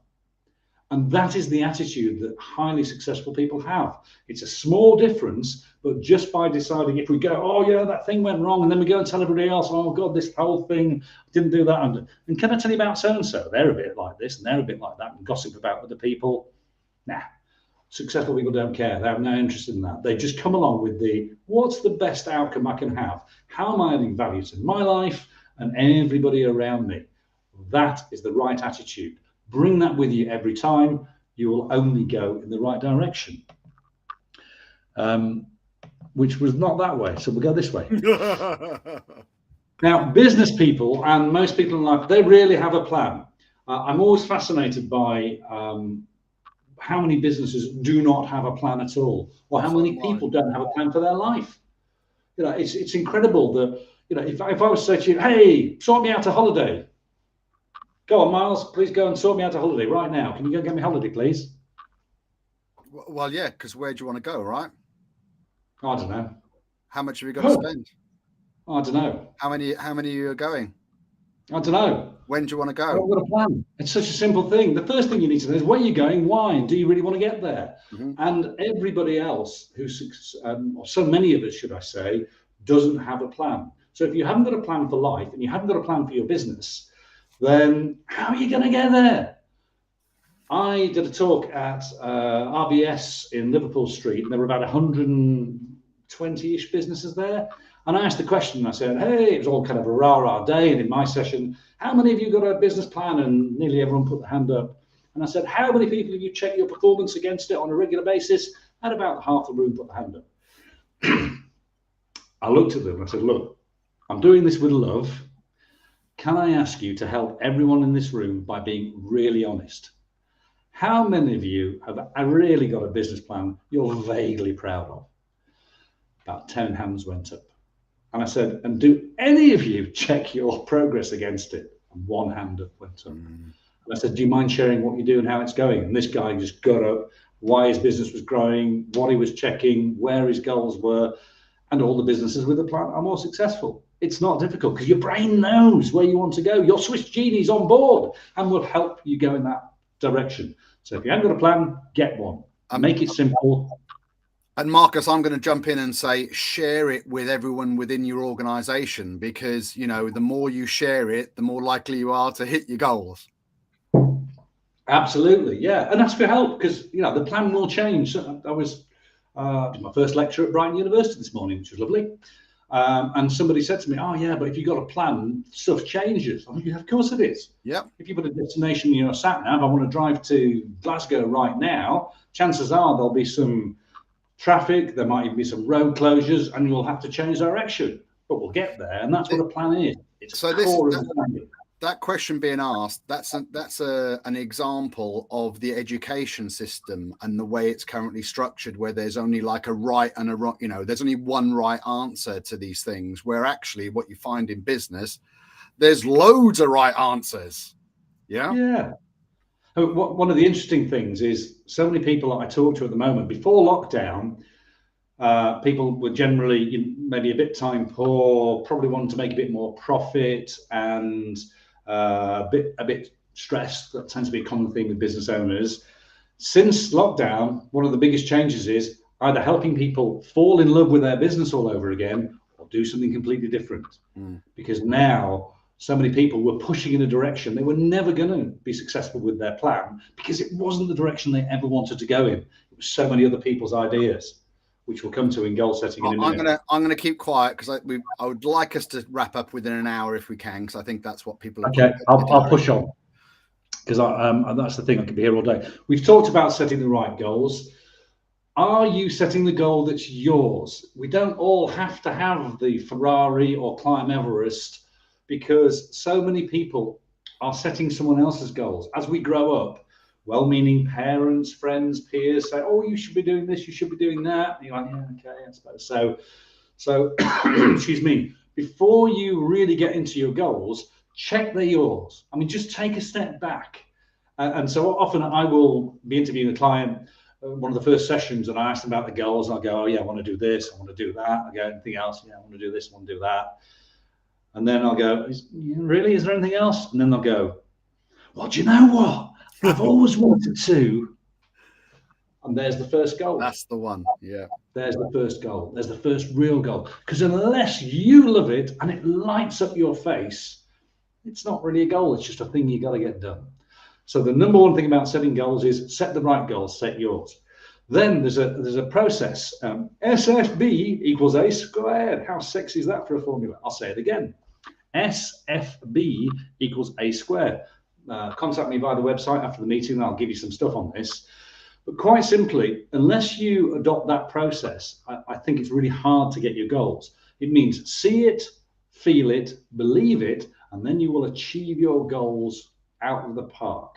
And that is the attitude that highly successful people have. It's a small difference, but just by deciding, if we go, oh yeah, that thing went wrong, and then we go and tell everybody else, oh God, this whole thing didn't do that. And can I tell you about so-and-so? They're a bit like this and they're a bit like that, and gossip about other people. Nah, successful people don't care. They have no interest in that. They just come along with what's the best outcome I can have? How am I adding value to my life and everybody around me? That is the right attitude. Bring that with you every time. You will only go in the right direction. Which was not that way. So we'll go this way. Now, business people and most people in life, they really have a plan. I'm always fascinated by how many businesses do not have a plan at all, or how many people don't have a plan for their life. You know, it's incredible that, you know, if I was to say to you, hey, sort me out a holiday. Go on, Miles, please go and sort me out a holiday right now. Can you go get me a holiday, please? Well, yeah, because where do you want to go, right? I don't know. How much have you got to spend? I don't know. How many are you going? I don't know. When do you want to go? I've got a plan. It's such a simple thing. The first thing you need to know is where you're going, why, and do you really want to get there? Mm-hmm. And everybody else or so many of us, should I say, doesn't have a plan. So if you haven't got a plan for life and you haven't got a plan for your business, then how are you going to get there? I did a talk at RBS in Liverpool Street, and there were about 120-ish businesses there. And I asked the question, I said, hey, it was all kind of a rah-rah day. And in my session, how many of you got a business plan? And nearly everyone put their hand up. And I said, how many people have you checked your performance against it on a regular basis? And about half the room put their hand up. I looked at them and I said, look, I'm doing this with love. Can I ask you to help everyone in this room by being really honest? How many of you have really got a business plan you're vaguely proud of? About 10 hands went up. And I said, and do any of you check your progress against it? And 1 hand up went up. And I said, do you mind sharing what you do and how it's going? And this guy just got up, why his business was growing, what he was checking, where his goals were. And all the businesses with a plan are more successful. It's not difficult because your brain knows where you want to go. Your Swiss genie's on board and will help you go in that direction. So if you haven't got a plan, get one. Make it simple. And Marcus, I'm going to jump in and say, share it with everyone within your organization, because, you know, the more you share it, the more likely you are to hit your goals. Absolutely, yeah, and ask for help, because the plan will change. So I was did my first lecture at Brighton University this morning, which was lovely. And somebody said to me, "Oh yeah, but if you've got a plan, stuff changes." I'm like, "Yeah, of course it is." Yep. If you put a destination in your sat nav, I want to drive to Glasgow right now. Chances are there'll be some traffic, there might even be some road closures, and you'll have to change direction. But we'll get there, and that's what a plan is. It's so core of the planning. That question being asked, that's an example of the education system and the way it's currently structured, where there's only like a right and a wrong, there's only one right answer to these things, where actually what you find in business, there's loads of right answers. Yeah. One of the interesting things is so many people that I talk to at the moment, before lockdown, people were generally maybe a bit time poor, probably wanted to make a bit more profit, and a bit stressed. That tends to be a common theme with business owners. Since lockdown, one of the biggest changes is either helping people fall in love with their business all over again, or do something completely different. Because now so many people were pushing in a direction they were never going to be successful with their plan, because it wasn't the direction they ever wanted to go in. It was so many other people's ideas, which we'll come to in goal setting in a minute. I'm gonna keep quiet, because I would like us to wrap up within an hour if we can, because I think that's what people are. Okay, I'll push on, because that's the thing. I could be here all day. We've talked about setting the right goals. Are you setting the goal that's yours? We don't all have to have the Ferrari or climb Everest, because so many people are setting someone else's goals. As we grow up, well-meaning parents, friends, peers say, "Oh, you should be doing this, you should be doing that." And you're like, "Yeah, okay, I suppose so." So, excuse me, before you really get into your goals, check they're yours. I mean, just take a step back. And so often I will be interviewing a client, one of the first sessions, and I ask them about the goals, and I'll go, "Oh yeah, I want to do this, I want to do that." I go, "Anything else?" "Yeah, I want to do this, I want to do that." And then I'll go, "Really? Is there anything else?" And then they'll go, "Well, do you know what? I've always wanted to." And there's the first goal. That's the one. Yeah. There's the first goal. There's the first real goal. Because unless you love it and it lights up your face, it's not really a goal. It's just a thing you got to get done. So the number one thing about setting goals is set the right goals, set yours. Then there's a process. SFB equals A squared. How sexy is that for a formula? I'll say it again. SFB equals A squared. Contact me via the website after the meeting, and I'll give you some stuff on this. But quite simply, unless you adopt that process, I think it's really hard to get your goals. It means see it, feel it, believe it, and then you will achieve your goals out of the park.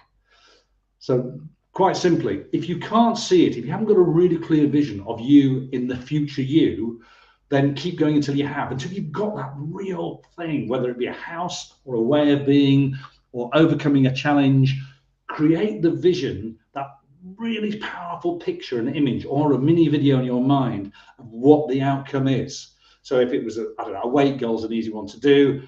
So quite simply, if you can't see it, if you haven't got a really clear vision of you in the future you, then keep going until you have, until you've got that real thing, whether it be a house or a way of being or overcoming a challenge. Create the vision, that really powerful picture, an image, or a mini video in your mind of what the outcome is. So if it was a weight goal is an easy one to do.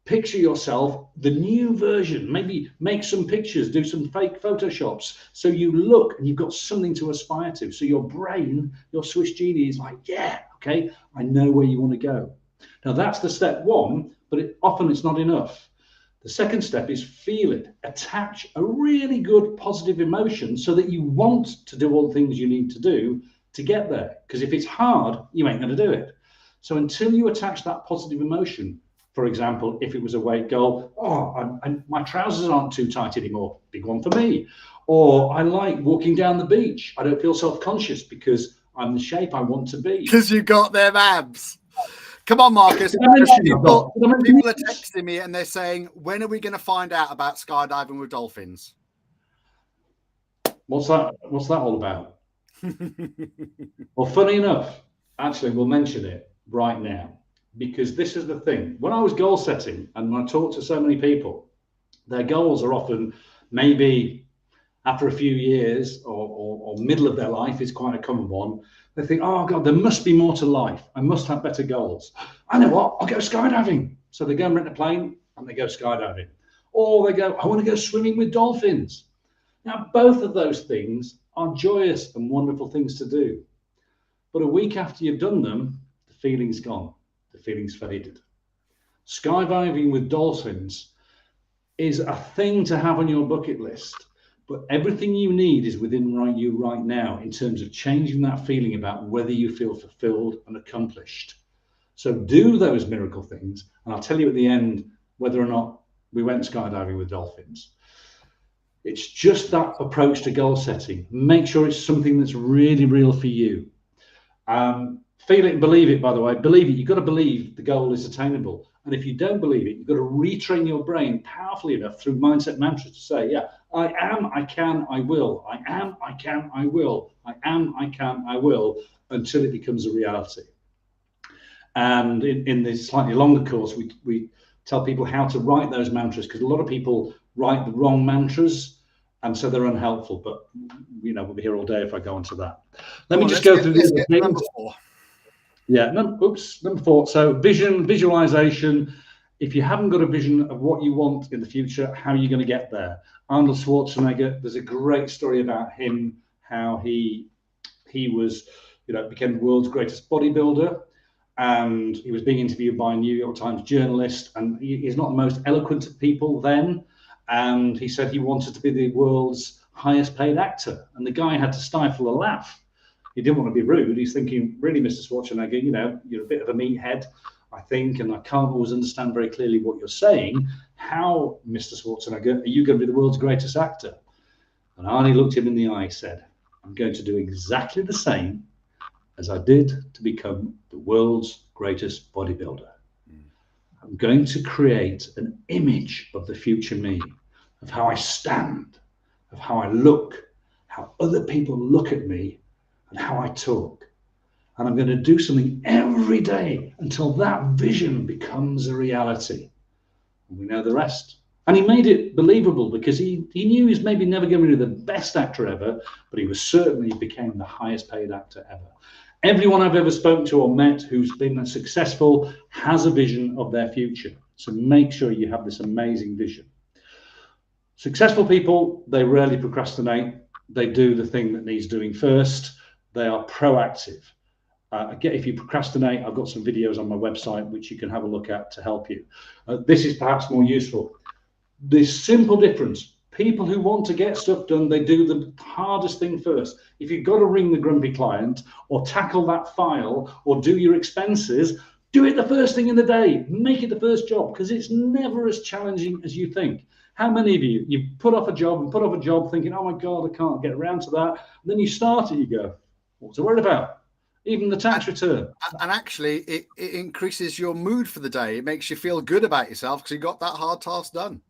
Picture yourself the new version. Maybe make some pictures, do some fake photoshops, so you look and you've got something to aspire to. So your brain, your Swiss genie, is like, yeah, okay, I know where you want to go. Now that's the step one, but often it's not enough. The second step is feel it. Attach a really good positive emotion so that you want to do all the things you need to do to get there. Because if it's hard, you ain't going to do it. So until you attach that positive emotion, for example, if it was a weight goal, my trousers aren't too tight anymore, big one for me. Or I like walking down the beach. I don't feel self-conscious because I'm the shape I want to be. Because you got them abs. Come on, Marcus. People are texting me and they're saying, when are we going to find out about skydiving with dolphins? What's that all about? Well, funny enough, actually, we'll mention it right now, because this is the thing. When I was goal setting and when I talk to so many people, their goals are often maybe after a few years or middle of their life is quite a common one. They think, oh God, there must be more to life. I must have better goals. I know what, I'll go skydiving. So they go and rent a plane and they go skydiving. Or they go, I want to go swimming with dolphins. Now, both of those things are joyous and wonderful things to do. But a week after you've done them, the feeling's gone. The feeling's faded. Skydiving with dolphins is a thing to have on your bucket list. But everything you need is within you right now in terms of changing that feeling about whether you feel fulfilled and accomplished. So do those miracle things, and I'll tell you at the end whether or not we went skydiving with dolphins. It's just that approach to goal setting. Make sure it's something that's really real for you. Feel it and believe it, by the way. Believe it. You've got to believe the goal is attainable. And if you don't believe it, you've got to retrain your brain powerfully enough through mindset mantras to say, yeah, I am, I can, I will. I am, I can, I will. I am, I can, I will, until it becomes a reality. And in this slightly longer course, we tell people how to write those mantras, because a lot of people write the wrong mantras, and so they're unhelpful. But we'll be here all day if I go into that. Let me just go through the other things. Number 4. Yeah, number 4. So visualization. If you haven't got a vision of what you want in the future, how are you going to get there? Arnold Schwarzenegger, there's a great story about him, how he was, became the world's greatest bodybuilder. And he was being interviewed by a New York Times journalist, and he's not the most eloquent of people then. And he said he wanted to be the world's highest paid actor. And the guy had to stifle a laugh. He didn't want to be rude. He's thinking, really, Mr. Schwarzenegger, you're a bit of a meathead, I think, and I can't always understand very clearly what you're saying. How, Mr. Schwarzenegger, are you going to be the world's greatest actor? And Arnie looked him in the eye and said, I'm going to do exactly the same as I did to become the world's greatest bodybuilder. I'm going to create an image of the future me, of how I stand, of how I look, how other people look at me, and how I talk. And I'm going to do something every day until that vision becomes a reality. And we know the rest. And he made it believable, because he knew he's maybe never going to be the best actor ever, but he certainly became the highest paid actor ever. Everyone I've ever spoken to or met who's been successful has a vision of their future. So make sure you have this amazing vision. Successful people, they rarely procrastinate. They do the thing that needs doing first. They are proactive. Again, if you procrastinate, I've got some videos on my website which you can have a look at to help you. This is perhaps more useful. This simple difference. People who want to get stuff done, they do the hardest thing first. If you've got to ring the grumpy client or tackle that file or do your expenses, do it the first thing in the day. Make it the first job, because it's never as challenging as you think. How many of you put off a job thinking, oh my God, I can't get around to that. And then you start it, you go, what's to worry about? Even the tax return. And actually, it increases your mood for the day. It makes you feel good about yourself because you got that hard task done.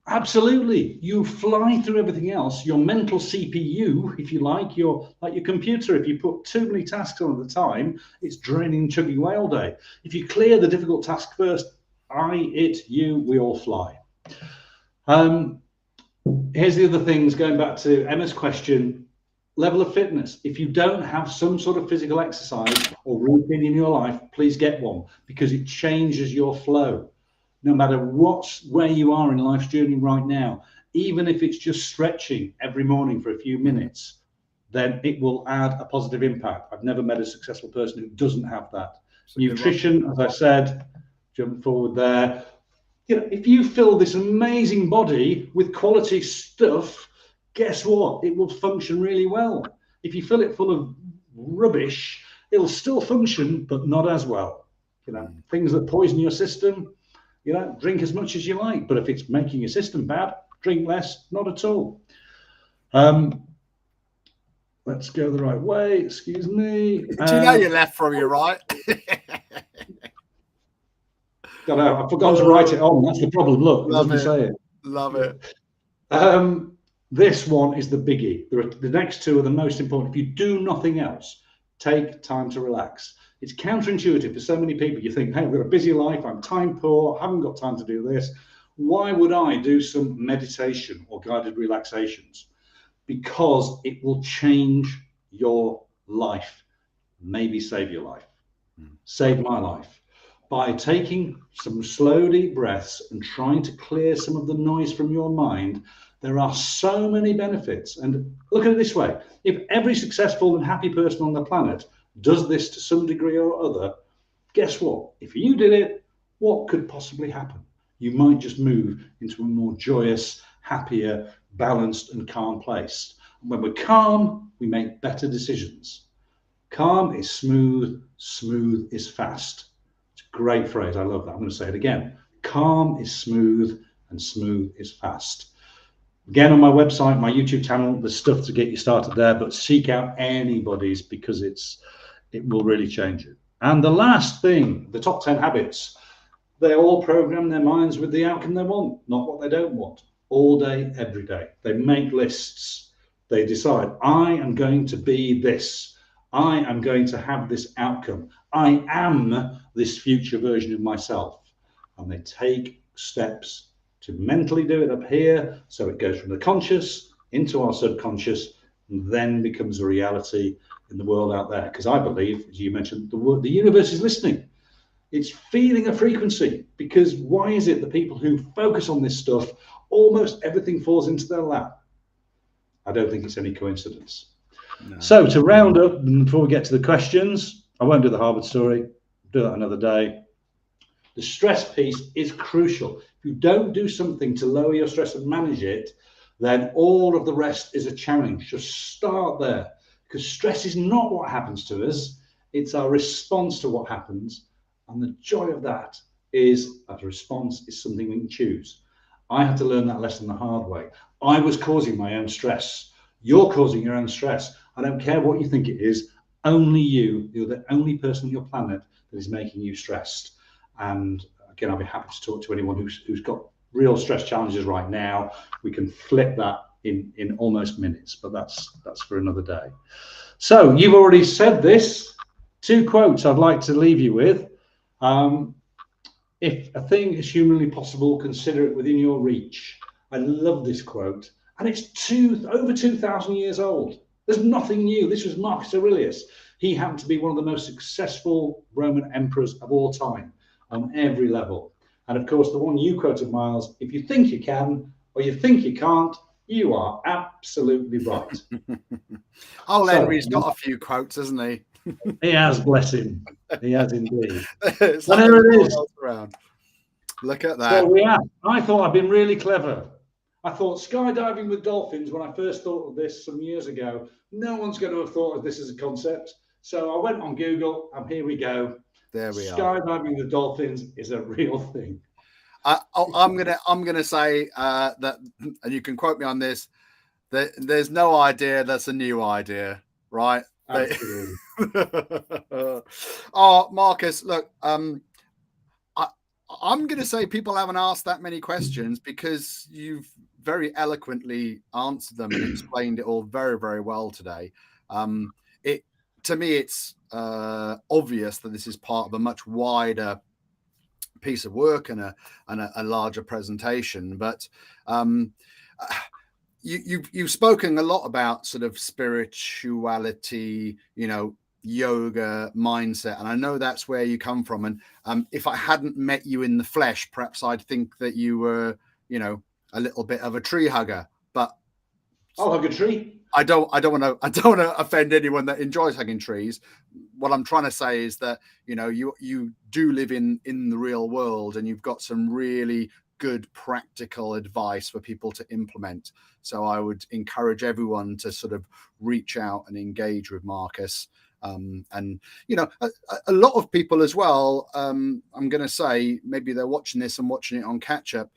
Absolutely. You fly through everything else. Your mental CPU, if you like your computer, if you put too many tasks on at the time, it's draining, chugging away all day. If you clear the difficult task first, we all fly. Here's the other things, going back to Emma's question, level of fitness. If you don't have some sort of physical exercise or routine in your life, please get one, because it changes your flow. No matter where you are in life's journey right now, even if it's just stretching every morning for a few minutes, then it will add a positive impact. I've never met a successful person who doesn't have that. Nutrition, as I said, jump forward there. If you fill this amazing body with quality stuff, guess what? It will function really well. If you fill it full of rubbish, it'll still function, but not as well. Things that poison your system, drink as much as you like, but if it's making your system bad, drink less, not at all. Let's go the right way. Excuse me. Do you know your left from your right? I forgot to write it on. That's the problem. Look, it doesn't say it. Love it. This one is the biggie. The next two are the most important. If you do nothing else, take time to relax. It's counterintuitive for so many people. You think, hey, I've got a busy life, I'm time poor, I haven't got time to do this. Why would I do some meditation or guided relaxations? Because it will change your life, maybe save your life. Save my life. By taking some slow, deep breaths and trying to clear some of the noise from your mind, there are so many benefits. And look at it this way. If every successful and happy person on the planet does this to some degree or other, guess what? If you did it, what could possibly happen? You might just move into a more joyous, happier, balanced and calm place. And when we're calm, we make better decisions. Calm is smooth, smooth is fast. It's a great phrase. I love that. I'm going to say it again. Calm is smooth and smooth is fast. Again, on my website, my YouTube channel, there's stuff to get you started there, but seek out anybody's because it will really change it. And the last thing, the top 10 habits, they all program their minds with the outcome they want, not what they don't want. All day, every day. They make lists. They decide, I am going to be this. I am going to have this outcome. I am this future version of myself. And they take steps to mentally do it up here, so it goes from the conscious into our subconscious and then becomes a reality in the world out there. Because I believe, as you mentioned, the universe is listening. It's feeling a frequency. Because why is it the people who focus on this stuff, almost everything falls into their lap? I don't think it's any coincidence. No. So to round up, and before we get to the questions, I won't do the Harvard story, do that another day. The stress piece is crucial. If you don't do something to lower your stress and manage it, then all of the rest is a challenge. Just start there, because stress is not what happens to us. It's our response to what happens. And the joy of that is that the response is something we can choose. I had to learn that lesson the hard way. I was causing my own stress. You're causing your own stress. I don't care what you think it is. Only you're the only person on your planet that is making you stressed. And again, I'll be happy to talk to anyone who's got real stress challenges right now. We can flip that in almost minutes, but that's for another day. So you've already said this. 2 quotes I'd like to leave you with. If a thing is humanly possible, consider it within your reach. I love this quote, and it's over 2,000 years old. There's nothing new. This was Marcus Aurelius. He happened to be one of the most successful Roman emperors of all time on every level. And of course, the one you quoted, Miles, if you think you can or you think you can't, you are absolutely right. Henry's got a few quotes, hasn't he? He has, bless him. He has indeed. And there it is. Around. Look at that. So we have. I thought I'd been really clever. I thought skydiving with dolphins, when I first thought of this some years ago, no one's going to have thought of this as a concept. So I went on Google, and here we go. There we are. Skydiving with dolphins is a real thing. I'm gonna say that, and you can quote me on this. That there's no idea that's a new idea, right? Absolutely. Oh, Marcus, look, I'm going to say people haven't asked that many questions because you've very eloquently answered them and explained it all very, very well today. To me, it's obvious that this is part of a much wider piece of work and a larger presentation. But you've spoken a lot about sort of spirituality, yoga, mindset, and I know that's where you come from. And if I hadn't met you in the flesh, perhaps I'd think that you were, a little bit of a tree hugger. But I'll hug a tree. I don't want to offend anyone that enjoys hugging trees. What I'm trying to say is that you do live in the real world, and you've got some really good practical advice for people to implement. So I would encourage everyone to sort of reach out and engage with Marcus. And a lot of people as well, I'm going to say, maybe they're watching this and watching it on catch up.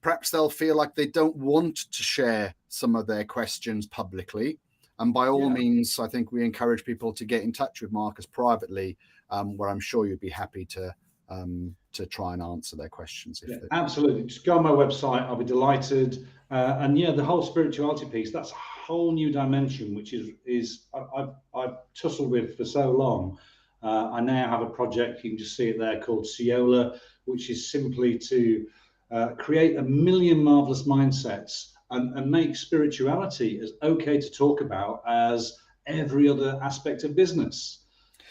Perhaps they'll feel like they don't want to share some of their questions publicly. And by all means, I think we encourage people to get in touch with Marcus privately, where I'm sure you'd be happy to try and answer their questions. Absolutely. Just go on my website. I'll be delighted. And the whole spirituality piece, that's a whole new dimension, which is I've tussled with for so long. I now have a project, you can just see it there, called Ciola, which is simply to create a million marvelous mindsets and make spirituality as okay to talk about as every other aspect of business.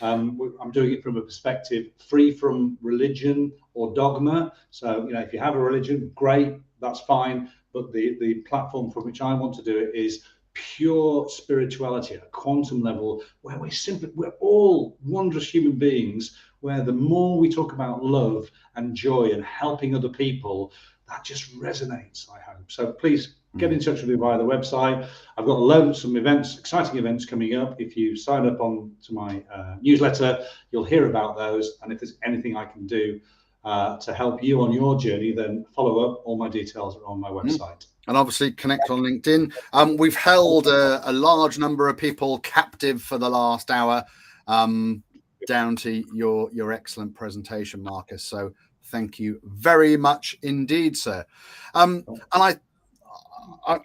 I'm doing it from a perspective free from religion or dogma. So, if you have a religion, great, that's fine. But the platform from which I want to do it is pure spirituality at a quantum level, where we're all wondrous human beings, where the more we talk about love and joy and helping other people, that just resonates, I hope. So please get in touch with me via the website. I've got some events, exciting events coming up. If you sign up to my newsletter, you'll hear about those. And if there's anything I can do to help you on your journey, then follow up. All my details are on my website. And obviously connect on LinkedIn. We've held a large number of people captive for the last hour, down to your excellent presentation, Marcus. So thank you very much indeed, sir. And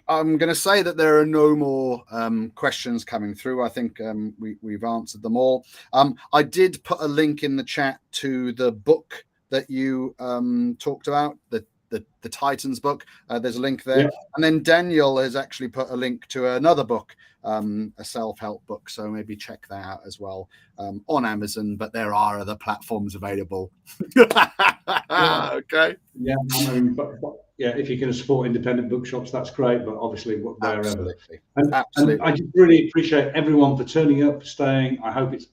I'm going to say that there are no more questions coming through. I think we've answered them all. I did put a link in the chat to the book that you talked about, the Titans book. There's a link there. Yeah. And then Daniel has actually put a link to another book, a self-help book. So maybe check that out as well on Amazon, but there are other platforms available. Okay. Yeah. I mean, but yeah, if you can support independent bookshops, that's great. But obviously, wherever. Absolutely. And I just really appreciate everyone for turning up, for staying. I hope it's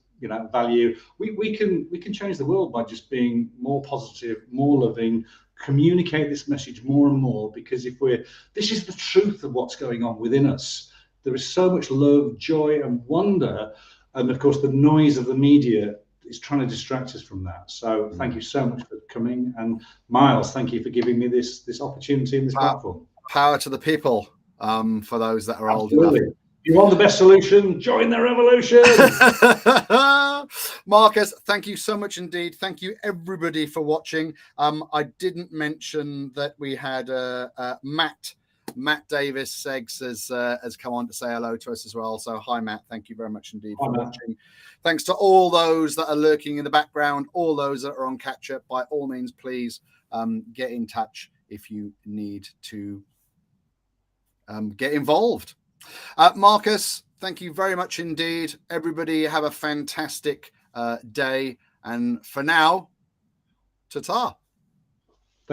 value. We can change the world by just being more positive, more loving. Communicate this message more and more, because this is the truth of what's going on within us. There is so much love, joy, and wonder, and of course the noise of the media is trying to distract us from that. So thank you so much for coming, and Miles, thank you for giving me this opportunity and this platform. Power to the people, for those that are Absolutely. old enough. You want the best solution? Join the revolution. Marcus, thank you so much indeed. Thank you everybody for watching. I didn't mention that we had Matt Davis Seggs has come on to say hello to us as well. So hi Matt, thank you very much indeed for watching. Thanks to all those that are lurking in the background, all those that are on catch up. By all means, please get in touch if you need to get involved. Marcus, thank you very much indeed. Everybody have a fantastic day. And for now, ta-ta.